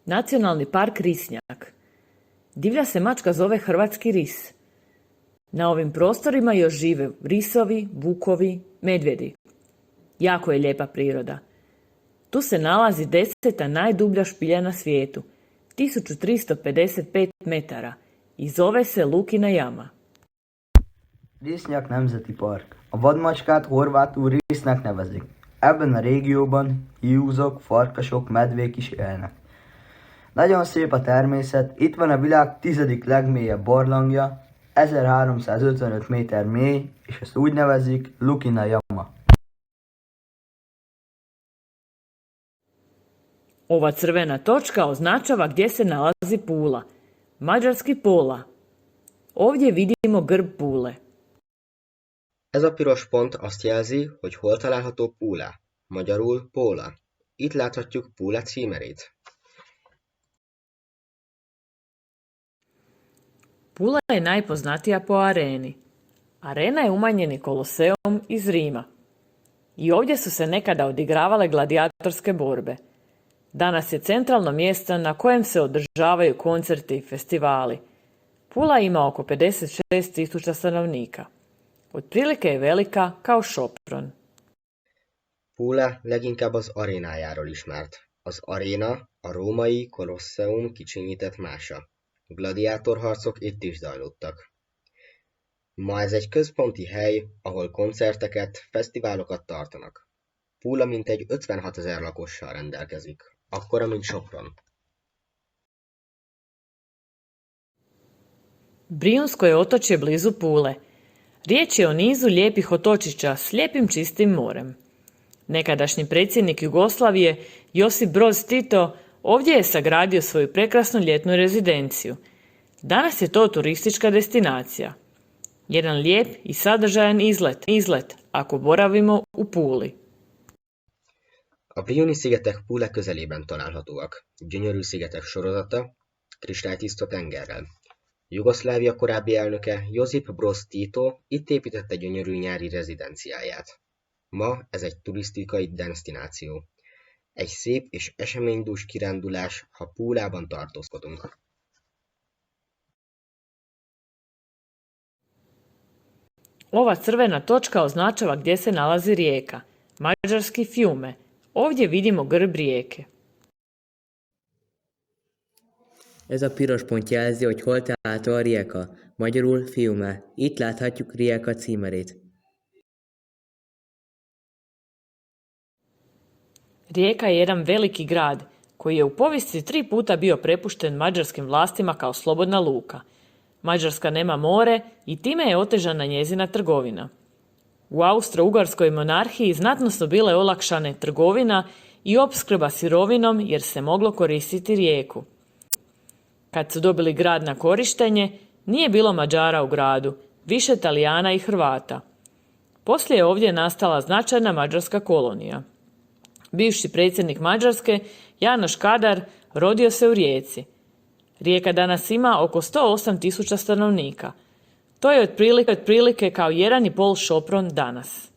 Nacionalni park Risnjak. Divlja se mačka zove hrvatski ris. Na ovim prostorima još žive risovi, vukovi, medvjedi. Jako je lijepa priroda. Tu se nalazi 10. najdublja špilja na svijetu, 1355 metara, i zove se Lukina jama. Risnjak Nemzeti Park. A vadmacskát horvátul Risznek nevezik. Ebben a régióban hiúzok, farkasok, medvék is élnek. Nagyon szép a természet, itt van a világ 10. legmélyebb barlangja, 1355 méter mély, és ezt úgy nevezik Lukina jama. Ova crvena točka označava gdje se nalazi Pula, mađarski Pola. Ovdje vidimo grb Pule. Ez a piros pont azt jelzi, hogy hol található Pula, magyarul Póla. Itt láthatjuk Pula címerét. Pula je najpoznatija po areni. Arena je umanjeni koloseum iz Rima. I ovdje su se nekada odigravale gladijatorske borbe. Danas je centralno mjesto na kojem se održavaju koncerti i festivali. Pula ima oko 56.000 stanovnika. Otprilike je velika kao Sopron. Pula leginkább az arénájáról ismert. Az aréna a római Kolosseum kicsinyített mása. Gladiátorharcok itt is zajlottak. Ma ez egy központi hely, ahol koncerteket, fesztiválokat tartanak. Pula mintegy 56 000 lakossal rendelkezik, akkora, mint Sopron. Brijunsko je otočje blizu Pule. Riječ je o nizu lijepih otočića s lijepim čistim morem. Nekadašnji predsjednik Jugoslavije Josip Broz Tito ovdje je sagradio svoju prekrasnu ljetnu rezidenciju. Danas je to turistička destinacija. Jedan lijep i sadržajan izlet ako boravimo u Puli. A Brijuni-szigetek Pula közelében találhatóak. Gyönyörű szigetek sorozata, kristálytiszta tengerrel. Jugoszlávia korábbi elnöke Josip Broz Tito itt építette gyönyörű nyári rezidenciáját. Ma ez egy turisztikai desztináció. Egy szép és eseménydús kirándulás, ha Pulában tartózkodunk. Ova crvena točka označava gdje se nalazi rijeka, mađarski Fiume. Ovdje vidimo grb rijeke. Ez a piros pont jelzi, hogy hol található a Rijeka, magyarul Fiume. Itt láthatjuk Rijeka címerét. Rijeka je jedan veliki grad koji je u povijesti 3 puta bio prepušten mađarskim vlastima kao slobodna luka. Mađarska nema more i time je otežana njezina trgovina. U Austro-Ugarskoj monarhiji znatno su bile olakšane trgovina i opskrba sirovinom jer se moglo koristiti rijeku. Kad su dobili grad na korištenje, nije bilo Mađara u gradu, više Talijana i Hrvata. Poslije je ovdje nastala značajna mađarska kolonija. Bivši predsjednik Mađarske, Janoš Kadar, rodio se u Rijeci. Rijeka danas ima oko 108.000 stanovnika. To je otprilike kao 1,5 Sopron danas.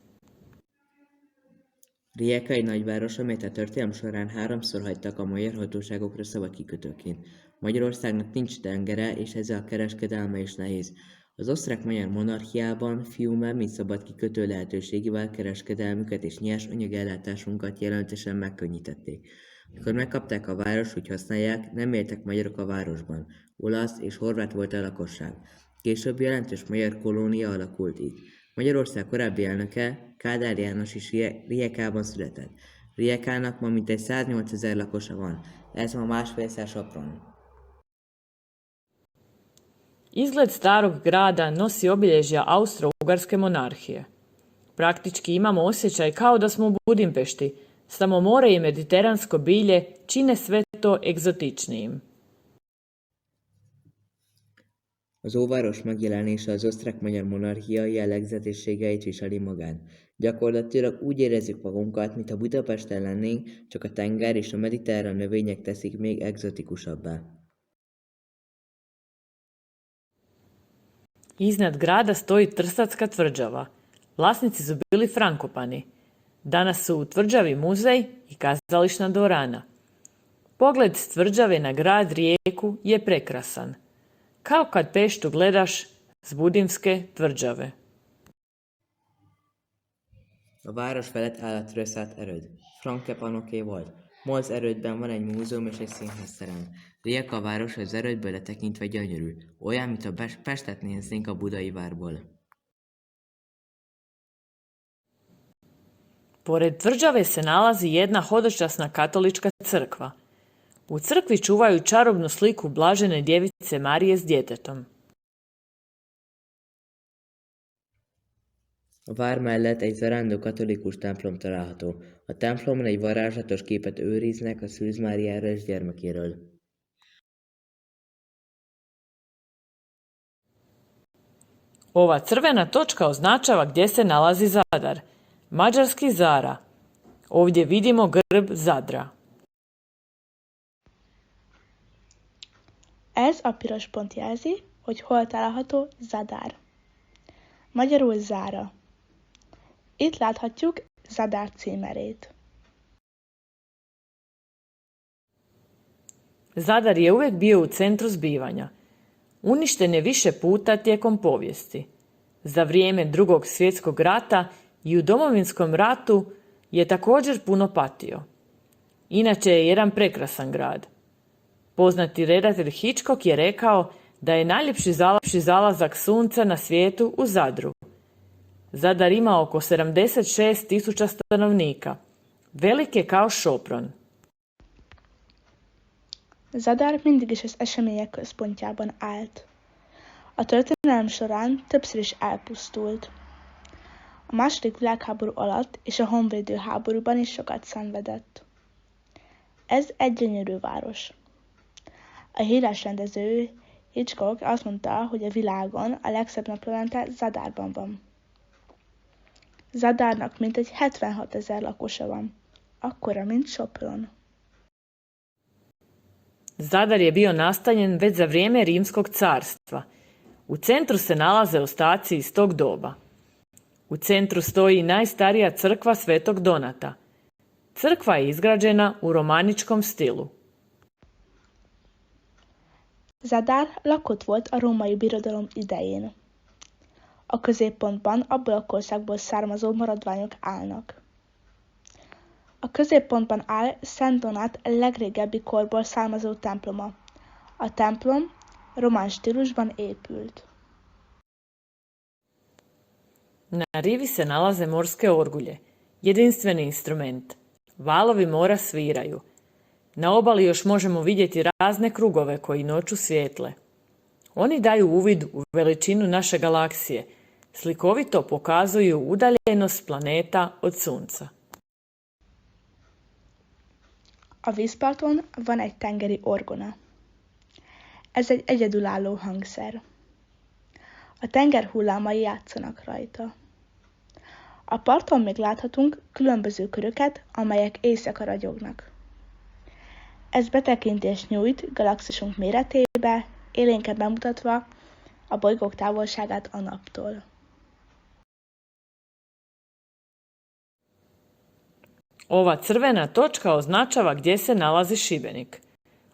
Rijeka egy nagyváros, amelyet a történelem során 3-szor hagytak a magyar hatóságokra szabad kikötőként. Magyarországnak nincs tengere, és ezzel a kereskedelme is nehéz. Az osztrák-magyar monarchiában Fiume mint szabad kikötő lehetőségével kereskedelmüket és nyersanyagellátásunkat jelentősen megkönnyítették. Mikor megkapták a várost, hogy használják, nem éltek magyarok a városban. Olasz és horvát volt a lakosság. Később jelentős magyar kolónia alakult itt. Magyarország korábbi elnöke, Kádár János is Rijekában született. Rijekának ma mintegy 108 000 lakosa van. Ez ma másfélszer Sopron. Izgled starog grada nosi obilježja Austro-Ugarske monarhije. Praktički imamo osjećaj kao da smo u Budimpešti, samo more i mediteransko bilje čine sve to egzotičnijim. Az óváros megjelenése az osztrák-magyar monarchia jellegzetességeit viseli magán. Gyakorlatilag úgy érezzük magunkat, mintha Budapesten lennénk, csak a tenger és a mediterrán növények teszik még egzotikusabbá. Iznad grada stoji Trstatska tvrđava. Vlasnici su bili Frankopani. Danas su u tvrđavi muzej i kazališna dvorana. Pogled s tvrđave na grad Rijeku je prekrasan. Kao kad Peštu gledaš s Budimske tvrđave. A város felett áll a Tröszát erőd. Frankepanoké volt. Molz erődben van egy múzeum és egy színházterem. Rijeka város az erődből letekintve gyönyörű, olyan, mint a Pestet néznénk a budai várból. Pored tvrđave se nalazi jedna hodočasna katolička crkva. U crkvi čuvaju čarobnu sliku blažene djevice Marije s djetetom. A vár mellett egy zarándok katolikus templom található. A templomon egy varázslatos képet őriznek a Szűz Máriáról és gyermekéről. Ova crvena točka označava gdje se nalazi Zadar, mađarski Zara. Ovdje vidimo grb Zadra. Ez a piros pont jelzi, hogy hol található Zadar. Magyarul Zára. Itt láthatjuk Zadar címerét. Zadar je uvijek bio u centru zbivanja. Uništen je više puta tijekom povijesti. Za vrijeme Drugog svjetskog rata i u Domovinskom ratu je također puno patio. Inače je jedan prekrasan grad. Poznati redatelj Hitchcock je rekao da je najljepši zalazak sunca na svijetu u Zadru. Zadar ima oko 76.000 stanovnika. Velik je kao Sopron. Zadar mindig is az események központjában állt. A történelem során többször is elpusztult. A második világháború alatt és a honvédő háborúban is sokat szenvedett. Ez egy gyönyörű város. A híres rendező Hitchcock azt mondta, hogy a világon a legszebb naplemente Zadarban van. Zadarnak mintegy 76 000 lakosa van, akkora, mint Sopron. Zadar je bio nastanjen već za vrijeme Rimskog carstva. U centru se nalaze ostaci iz tog doba. U centru stoji najstarija crkva Svetog Donata. Crkva je izgrađena u romaničkom stilu. Zadar lakott volt a római birodalom idején. A középpontban abból a korszakból származó maradványok állnak. A középpontban áll Szent Donát legrégebbi korból származó temploma. A templom román stílusban épült. Na rivi se nalaze morske orgulje, jedinstveni instrument. Valovi mora sviraju. Na obali još možemo vidjeti razne krugove koji noću svijetle. Oni daju uvid u veličinu naše galaksije, slikovito pokazuju udaljenost planeta od Sunca. A vízparton van egy tengeri orgona. Ez egy egyedülálló hangszer. A tenger hullámai játszanak rajta. A parton még láthatunk különböző köröket, amelyek éjszaka ragyognak. Ez betekintést nyújt galaxisunk méretébe, élénken bemutatva a bolygók távolságát a naptól. Ova crvena točka označava gdje se nalazi Šibenik.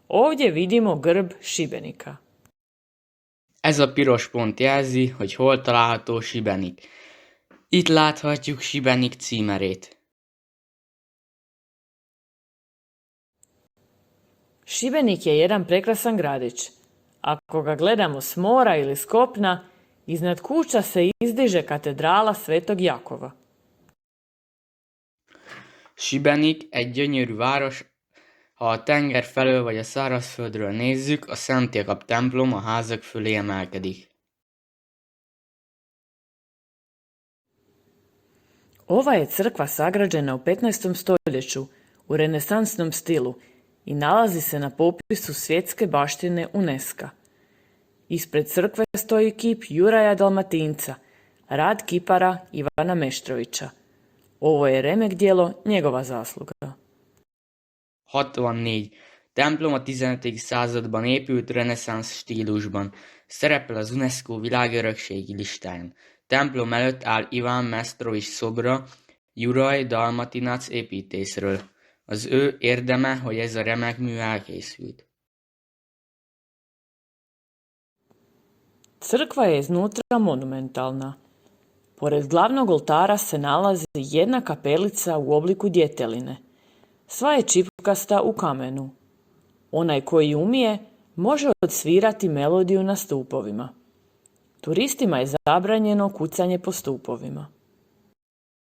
Ovdje vidimo grb Šibenika. Ez a piros pont jelzi, hogy hol található Šibenik. Itt láthatjuk Šibenik címerét. Šibenik je jedan prekrasan gradić. Ako ga gledamo s mora ili s kopna, iznad kuća se izdiže katedrala Svetog Jakova. Šibenik egy gyönyörű város, ha a tenger felől vagy a szárazföldről nézzük, a Szent Jakab templom a házak fölé emelkedik. Ova je crkva sagrađena u 15. stoljeću u renesansnom stilu i nalazi se na popisu svjetske baštine UNESCO. Ispred crkve stoji kip Juraja Dalmatinca, rad kipara Ivana Meštrovića. Ovo je remek djelo njegova zasluga. 64. Templom a 15. században épült reneszánsz stílusban. Szerepel az UNESCO világörökségi listáján. Templom előtt áll Iván Mesztrovics szobra Juraj Dalmatinac építészről. Az ő érdeme, hogy ez a remek mű elkészült. Crkva je iznutra monumentalna. Pored glavnog oltara se nalazi jedna kapelica u obliku djeteline. Sva je čipkasta u kamenu. Onaj koji umije može odsvirati melodiju na stupovima. Turistima je zabranjeno kucanje po stupovima.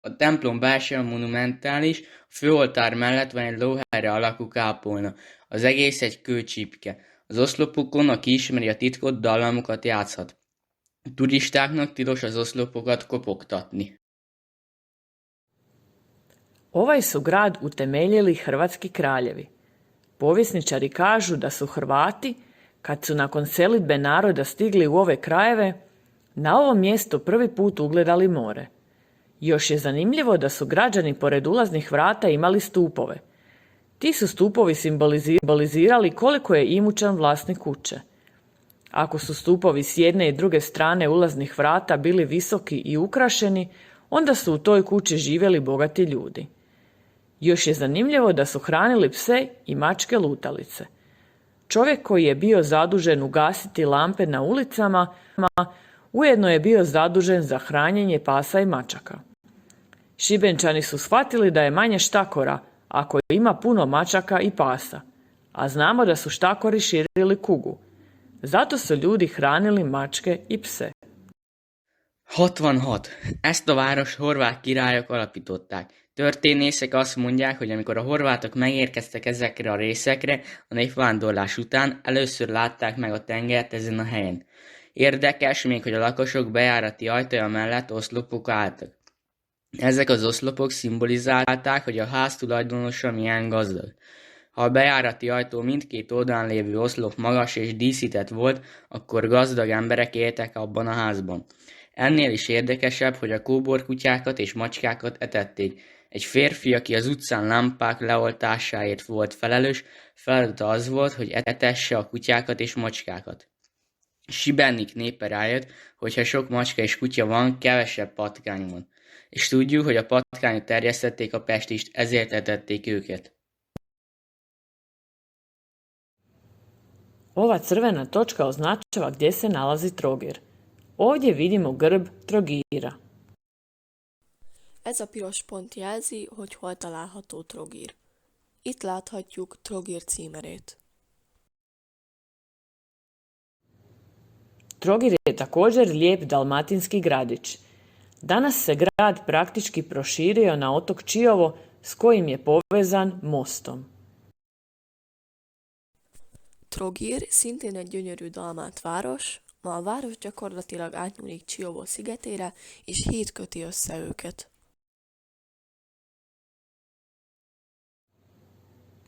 A templom belső monumentális, a főoltár mellett van egy lóherre alakú kápolna. Az egész egy kőcsipke. Az oszlopokon, aki ismeri a titkot, dallamokat játszhat. Turistáknak tilos az oszlopokat kopogtatni. Ovaj su grad utemeljili hrvatski kraljevi. Povjesničari kažu da su Hrvati, kad su nakon selidbe naroda stigli u ove krajeve, na ovom mjestu prvi put ugledali more. Još je zanimljivo da su građani pored ulaznih vrata imali stupove. Ti su stupovi simbolizirali koliko je imućan vlasnik kuće. Ako su stupovi s jedne i druge strane ulaznih vrata bili visoki i ukrašeni, onda su u toj kući živjeli bogati ljudi. Još je zanimljivo da su hranili pse i mačke lutalice. Čovjek koji je bio zadužen ugasiti lampe na ulicama, ujedno je bio zadužen za hranjenje pasa i mačaka. Šibenčani su shvatili da je manje štakora ako ima puno mačaka i pasa, a znamo da su štakori širili kugu. Zato su ljudi hranili mačke i pse. 66. Ezt a város horvát királyok alapították. Történészek azt mondják, hogy amikor a horvátok megérkeztek ezekre a részekre, a népvándorlás után először látták meg a tengert ezen a helyen. Érdekes még, hogy a lakosok bejárati ajtaja mellett oszlopok álltak. Ezek az oszlopok szimbolizálták, hogy a ház tulajdonosa milyen gazdag. Ha a bejárati ajtó mindkét oldalán lévő oszlop magas és díszített volt, akkor gazdag emberek éltek abban a házban. Ennél is érdekesebb, hogy a kóborkutyákat és macskákat etették. Egy férfi, aki az utcán lámpák leoltásáért volt felelős, feladata az volt, hogy etesse a kutyákat és macskákat. Šibenik népe rájött, hogy ha sok macska és kutya van, kevesebb patkány van. És tudjuk, hogy a patkányok terjesztették a pestist, ezért etették őket. Ova crvena točka označava gdje se nalazi Trogir. Ovdje vidimo grb Trogira. Ez a piros pont jelzi, hogy hol található Trogir. Itt láthatjuk Trogir címerét. Trogir je također lijep dalmatinski gradić. Danas se grad praktički proširio na otok Čiovo s kojim je povezan mostom. Trogir szintén egy gyönyörű dalmát város, ma a város gyakorlatilag átnyúlik Čiovo szigetére, és híd köti össze őket.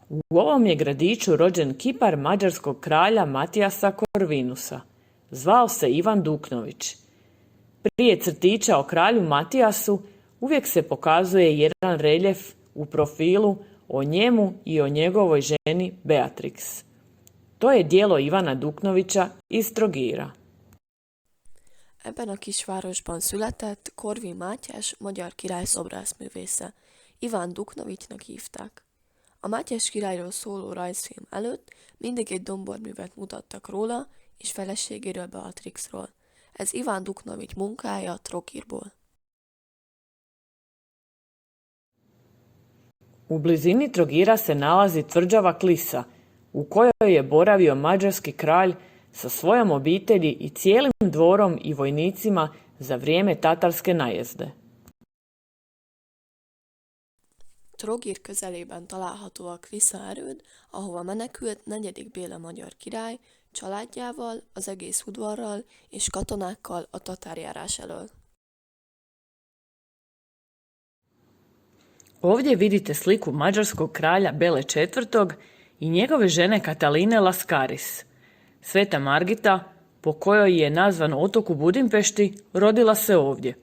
U ovom je gradiću rođen kipar mađarskog kralja Matijasa Korvinusa. Zvao se Ivan Duknović. Prije crtića o kralju Matijasu uvijek se pokazuje jedan reljef u profilu o njemu i o njegovoj ženi Beatrix. To je djelo Ivana Duknovića iz Trogira. Ebben a kisvárosban született Korvin Mátyás magyar király szobrászművésze. Iván Duknovicsnak hívták. A Mátyás királyról szóló rajzfilm előtt mindig egy domborművet mutattak róla és feleségéről, Beatrixról. Ez Iván Duknovics munkája Trogirból. U blizini Trogira se nalazi tvrđava Klisa, u kojoj je boravio mađarski kralj sa svojom obitelji i cijelim dvorom i vojnicima za vrijeme tatarske najezde. Trogir közelében található a Klisza erőd, ahova menekült 4. Béla magyar király családjával, az egész udvarral és katonákkal a tatárjárás elől. Ovdje vidite sliku mađarskog kralja Bele IV. I njegove žene Kataline Laskaris. Sveta Margita, po kojoj je nazvan otok u Budimpešti, rodila se ovdje.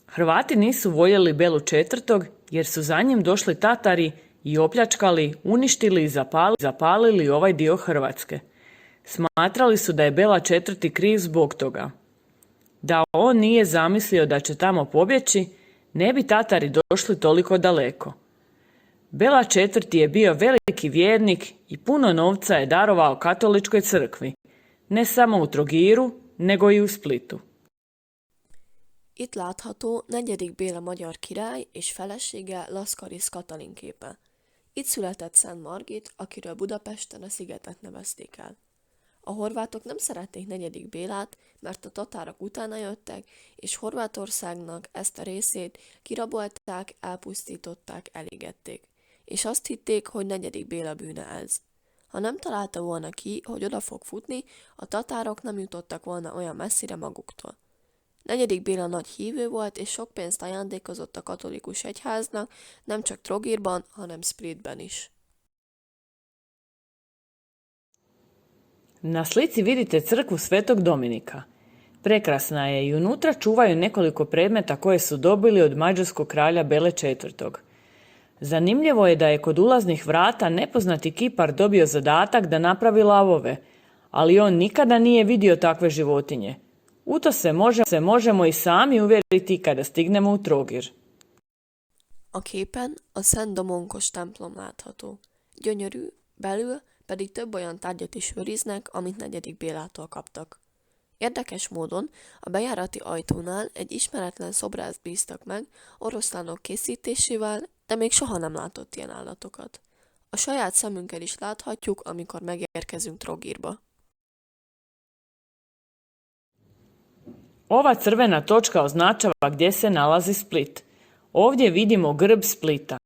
Hrvati nisu voljeli Belu IV. Jer su za njim došli Tatari i opljačkali, uništili i zapalili ovaj dio Hrvatske. Smatrali su da je Bela IV. Kriv zbog toga. Da on nije zamislio da će tamo pobjeći, ne bi Tatari došli toliko daleko. Bela IV. Je bio veliki vjernik i puno novca je darovao katoličkoj crkvi, ne samo u Trogiru, nego i u Splitu. Itt látható 4. Béla magyar király és felesége Laszkarisz Katalin képe. Itt született Szent Margit, akiről Budapesten a szigetet nevezték el. A horvátok nem szerették 4. Bélát, mert a tatárok utána jöttek, és Horvátországnak ezt a részét kirabolták, elpusztították, elégették. És azt hitték, hogy 4. Béla bűne ez. Ha nem találta volna ki, hogy oda fog futni, a tatárok nem jutottak volna olyan messzire maguktól. 4. Béla nagy hívő volt, és sok pénzt ajándékozott a katolikus egyháznak, nem csak Trogirban, hanem Splitben is. Na slici vidite crkvu Svetog Dominika. Prekrasna je i unutra čuvaju nekoliko predmeta koje su dobili od mađarskog kralja Bele IV. Zanimljivo je da je kod ulaznih vrata nepoznati kipar dobio zadatak da napravi lavove, ali on nikada nije vidio takve životinje. U to se možemo i sami uvjeriti kada stignemo u Trogir. A képen a Szent Domonkos templom látható. Gyönyörű, belül pedig több olyan tárgyat is őriznek, amit 4. Bélától kaptak. Érdekes módon a bejárati ajtónál egy ismeretlen szobrászt bíztak meg oroszlánok készítésével, de még soha nem látott ilyen állatokat. A saját szemünkkel is láthatjuk, amikor megérkezünk Trogirba. Ova crvena točka označava gdje se nalazi Split. Ovdje vidimo grb Splita.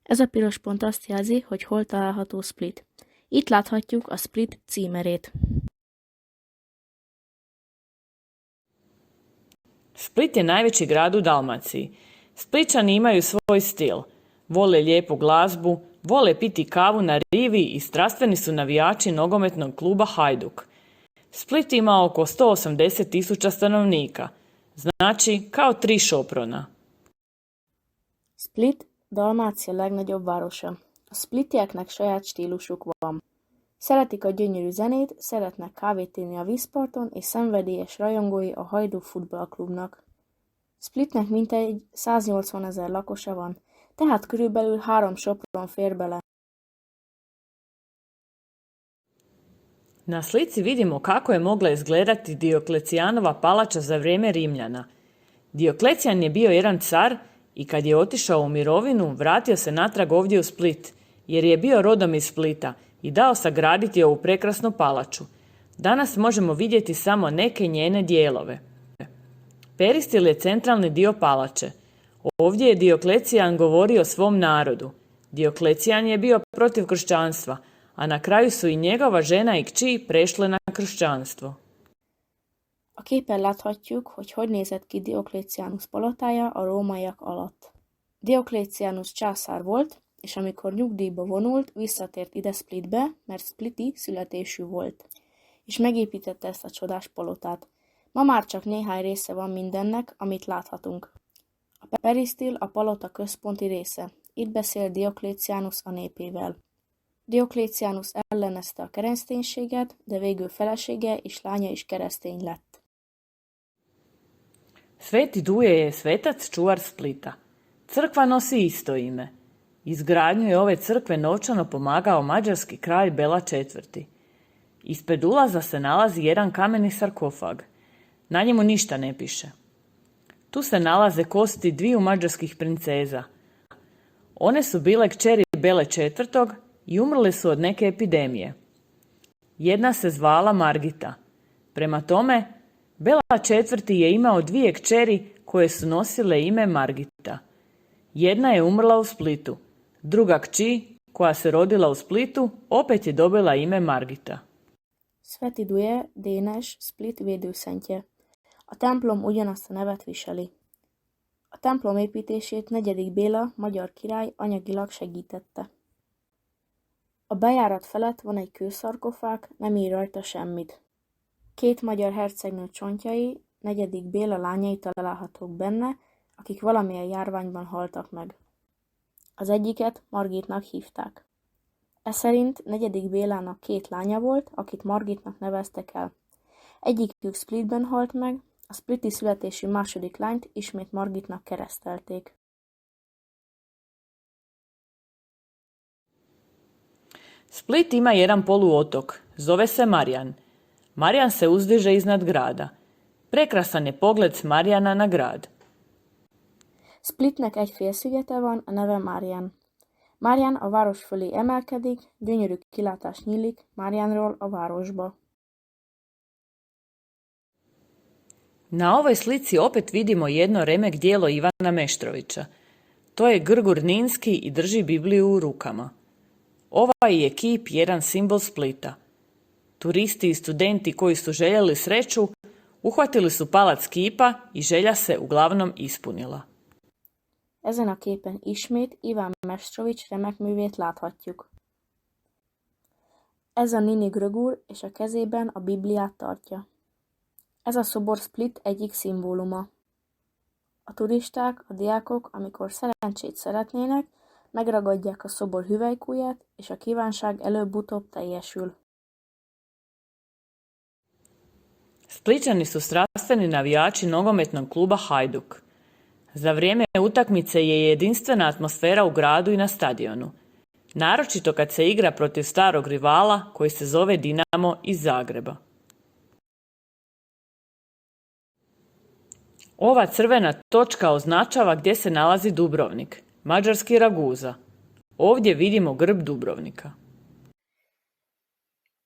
Ez a piros pont azt jelzi, hogy hol található Split. Itt láthatjuk a Split címerét. Split je najveći grad u Dalmaciji. Splićani imaju svoj stil. Vole lijepu glazbu, vole piti kavu na rivi i strastveni su navijači nogometnog kluba Hajduk. Split ima oko 180.000 stanovnika, znači kao 3 Soprona. Split Dalmácia legnagyobb városa. A splitieknek saját stílusuk van. Szeretik a gyönyörű zenét, szeretnek kávét inni a vízparton, és szenvedélyes rajongói a Hajduk futballklubnak. Splitnek mintegy 180 000 lakosa van, tehát körülbelül 3 Sopron fér bele. Na slici vidimo kako je mogla izgledati Dioklecijanova palača za vrijeme Rimljana. Dioklecijan je bio jedan car i kad je otišao u mirovinu, vratio se natrag ovdje u Split, jer je bio rodom iz Splita i dao sagraditi ovu prekrasnu palaču. Danas možemo vidjeti samo neke njene dijelove. Peristil je centralni dio palače. Ovdje je Dioklecijan govorio svom narodu. Dioklecijan je bio protiv kršćanstva, a na kraju su i njegova žena i kći prešle na kršćanstvo. A képen láthatjuk, hogy nézett ki Diocletianus palotája a rómaiak alatt. Diocletianus császár volt, és amikor nyugdíjba vonult, visszatért ide Splitbe, mert spliti születésű volt, és megépítette ezt a csodás palotát. Ma már csak néhány része van mindennek, amit láthatunk. A perisztil a palota központi része. Itt beszél Diocletianus a népével. Diocletianus ellenezte a kereszténységet, de végül felesége és lánya is keresztény lett. Sveti Duje je svetac čuvar Splita. Crkva nosi isto ime. Izgradnju je ove crkve novčano pomagao mađarski kralj Bela IV. Ispred ulaza se nalazi jedan kameni sarkofag. Na njemu ništa ne piše. Tu se nalaze kosti 2 mađarskih princeza. One su bile kćeri Bele IV. I umrle su od neke epidemije. Jedna se zvala Margita. Prema tome, Bela IV. Je imao 2 kćeri koje su nosile ime Margita. Jedna je umrla u Splitu. Druga kći, koja se rodila u Splitu, opet je dobila ime Margita. Sveti Duje, Dénes, Split védőszentje. A templom ugyanazt a nevet viseli. A templom építését 4. Béla, magyar király anyagilag segítette. A bejárat felett van egy kőszarkofág, nem ír rajta semmit. 2 magyar hercegnő csontjai, 4. Béla lányai találhatók benne, akik valamilyen járványban haltak meg. Az egyiket Margitnak hívták. E szerint 4. Bélának 2 lánya volt, akit Margitnak neveztek el. Egyikük Splitben halt meg, a spliti születésű második lányt ismét Margitnak keresztelték. Split ima jedan poluotok, zove se Marjan. Marjan se uzdiže iznad grada. Prekrasan je pogled s Marjana na grad. Splitnek egy félszigete van, a neve Marjan. Marjan a város fölé emelkedik, gyönyörű kilátás nyílik Marjanról a városba. Na ovoj slici opet vidimo jedno remek djelo Ivana Meštrovića. To je Grgur Ninski i drži Bibliju u rukama. Ovaj je kip jedan simbol Splita. Turisti i studenti koji su željeli sreću uhvatili su palac kipa i želja se uglavnom ispunila. Ezen a képen ismét Iván Mestrovics remek művét láthatjuk. Ez a Nini Grögur, és a kezében a Bibliát tartja. Ez a szobor Split egyik szimbóluma. A turisták, a diákok, amikor szerencsét szeretnének, megragadják a szobor hüvelykujját, és a kívánság előbb-utóbb teljesül. Splićani su strastveni navijači nogometnog kluba Hajduk. Za vrijeme utakmice je jedinstvena atmosfera u gradu i na stadionu. Naročito kad se igra protiv starog rivala koji se zove Dinamo iz Zagreba. Ova crvena točka označava gdje se nalazi Dubrovnik, mađarski Raguza. Ovdje vidimo grb Dubrovnika.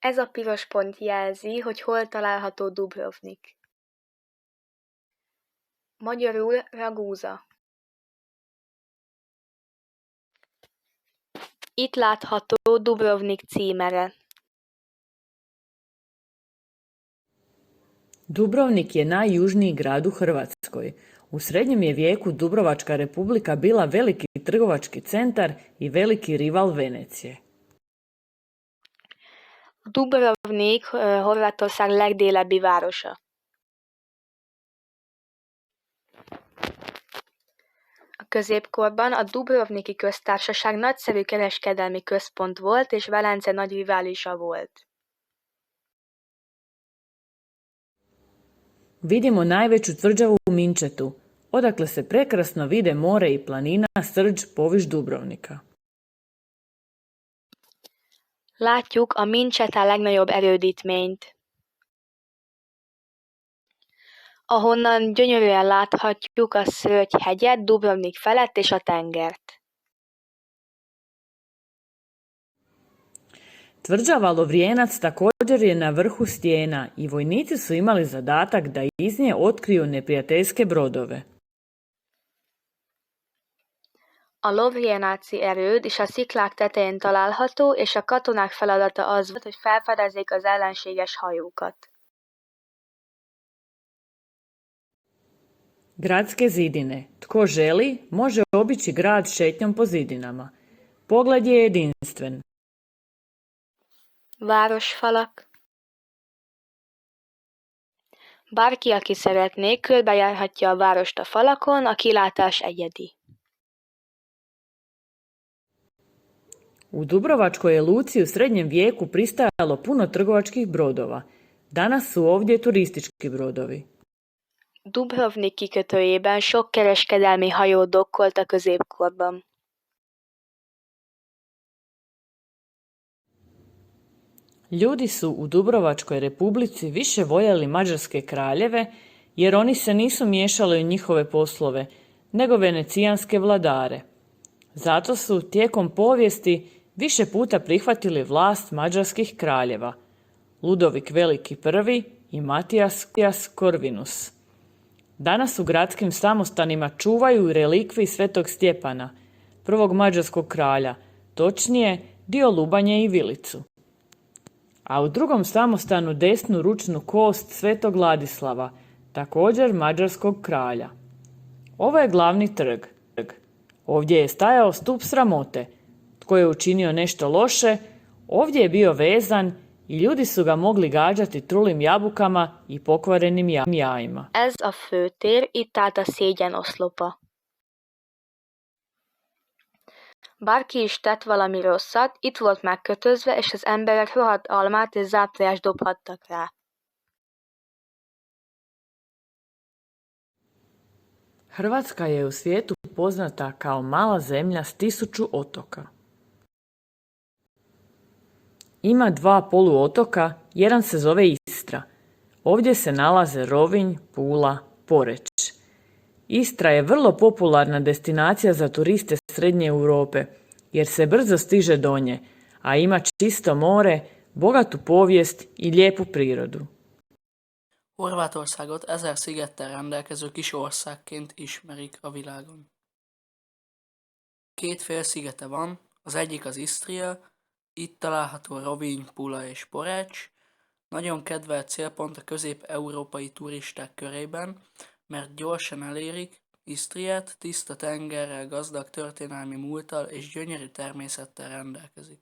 Ez a piros pont jelzi, hogy hol található Dubrovnik. Magyarul Raguza. Itt látható Dubrovnik címere. Dubrovnik je najjužniji grad u Hrvatskoj. U srednjem je vijeku Dubrovačka republika bila veliki trgovački centar i veliki rival Venecije. Dubrovnik Horvátország legdélebbi városa. A középkorban a Dubrovniki köztársaság nagyszerű kereskedelmi központ volt, és Velence nagy riválisa volt. Vidimo najveću tvrđavu u Minčetu, odakle se prekrasno vide more i planina Srđ poviš Dubrovnika. Látjuk a Mincseta legnagyobb erődítményt, ahonnan gyönyörűen láthatjuk a Szrögy hegyet, Dubrovnik felett és a tengert. Tvrđava Lovrijenac također je na vrhu stijena i vojnici su imali zadatak da iz nje otkriju neprijateljske brodove. A Lovrijenáci erőd is a sziklák tetején található, és a katonák feladata az volt, hogy felfedezzék az ellenséges hajókat. Gradske zidine. Tko želi, može obići grad šetnjom po zidinama. Pogled je jedinstven. Városfalak. Bárki, aki szeretné, körbejárhatja a várost a falakon, a kilátás egyedi. U Dubrovačkoj je luci u srednjem vijeku pristajalo puno trgovačkih brodova. Danas su ovdje turistički brodovi. Dubrovnik kikötőjében sok kereskedelmi hajó dokkolt a középkorban. Ljudi su u Dubrovačkoj republici više voljeli mađarske kraljeve, jer oni se nisu miješali u njihove poslove, nego venecijanske vladare. Zato su tijekom povijesti više puta prihvatili vlast mađarskih kraljeva, Ludovik Veliki I i Matijas Korvinus. Danas u gradskim samostanima čuvaju relikvi Svetog Stjepana, prvog mađarskog kralja, točnije dio Lubanje i vilicu. A u drugom samostanu desnu ručnu kost Svetog Ladislava, također mađarskog kralja. Ovo je glavni trg. Ovdje je stajao stup sramote. Tko je učinio nešto loše, ovdje je bio vezan i ljudi su ga mogli gađati trulim jabukama i pokvarenim jajima. Ez a főtér, itt állt a szégyen oszlopa. Bárki is tett valami rosszat, itt volt megkötözve, és az emberek rohadt almát és záplást dobhattak rá. Hrvatska je u svijetu poznata kao mala zemlja s 1000 otoka. Ima 2 poluotoka, jedan se zove Istra. Ovdje se nalaze Rovinj, Pula, Poreč. Istra je vrlo popularna destinacija za turiste Srednje Europe, jer se brzo stiže do nje, a ima čisto more, bogatu povijest i lijepu prirodu. Horvátországot 1000 szigettel rendelkező kis országként ismerik a világon. 2 félszigete van, az egyik az Isztria, Itt található Rovinj, Pula és Poreč, nagyon kedvelt célpont a közép-európai turisták körében, mert gyorsan elérik Isztriát, tiszta tengerrel, gazdag történelmi múlttal és gyönyörű természettel rendelkezik.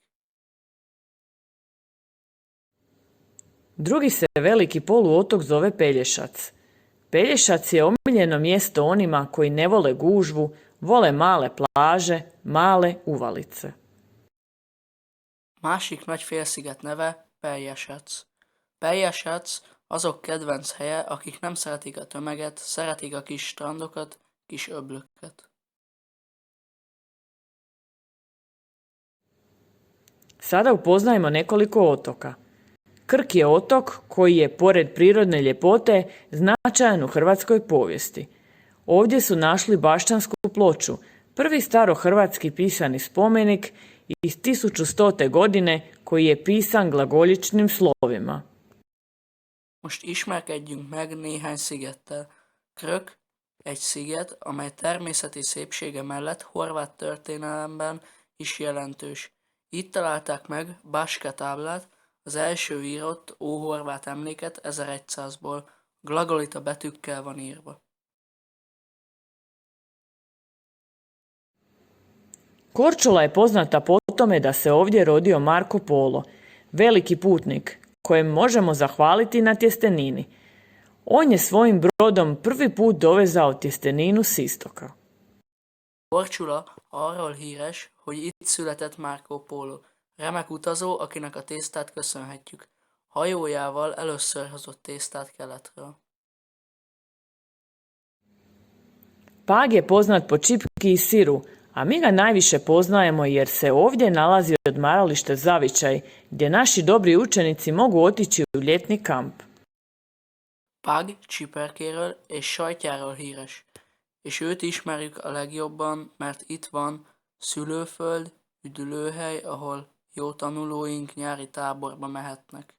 Drugi se veliki poluotok zove Pelješac. Pelješac je omiljeno mjesto onima koji ne vole gužvu, vole male plaže, male uvalice. Másik nagy félsziget neve Pelješac. Pelješac azok kedvenc helye, akik nem szeretik a tömeget, szeretik a kis strandokat, kis öblöket. Sada upoznajemo nekoliko otoka. Krk je otok koji je, pored prirodne ljepote, značajan u hrvatskoj povijesti. Ovdje su našli Bašćansku ploču, prvi starohrvatski pisani spomenik iz 1100. godine koji je pisan glagoljičnim slovima. Most ismerkedjünk meg néhány szigettel. Krk egy sziget, amely természeti szépsége mellett horvát történelemben is jelentős. Itt találták meg Baška táblát, az első írott óhorvát emléket 1100-ból, glagolita betűkkel van írva. Korčula je poznata po tome da se ovdje rodio Marko Polo, veliki putnik, kojem možemo zahvaliti na tjestenini. On je svojim brodom prvi put dovezao tjesteninu s istoka. Korčula arról híres, hogy itt született Marco Polo, remek utazó, akinek a tésztát köszönhetjük. Hajójával először hozott tésztát keletről. Pag je poznat po čipki i siru, a mi ga najviše poznajemo jer se ovdje nalazi odmaralište Zavičaj, gdje naši dobri učenici mogu otići u ljetni kamp. Pag csiperkéről és sajtjáról híres, és őt ismerjük a legjobban, mert itt van szülőföld, üdülőhely, ahol jó tanulóink nyári táborba mehetnek.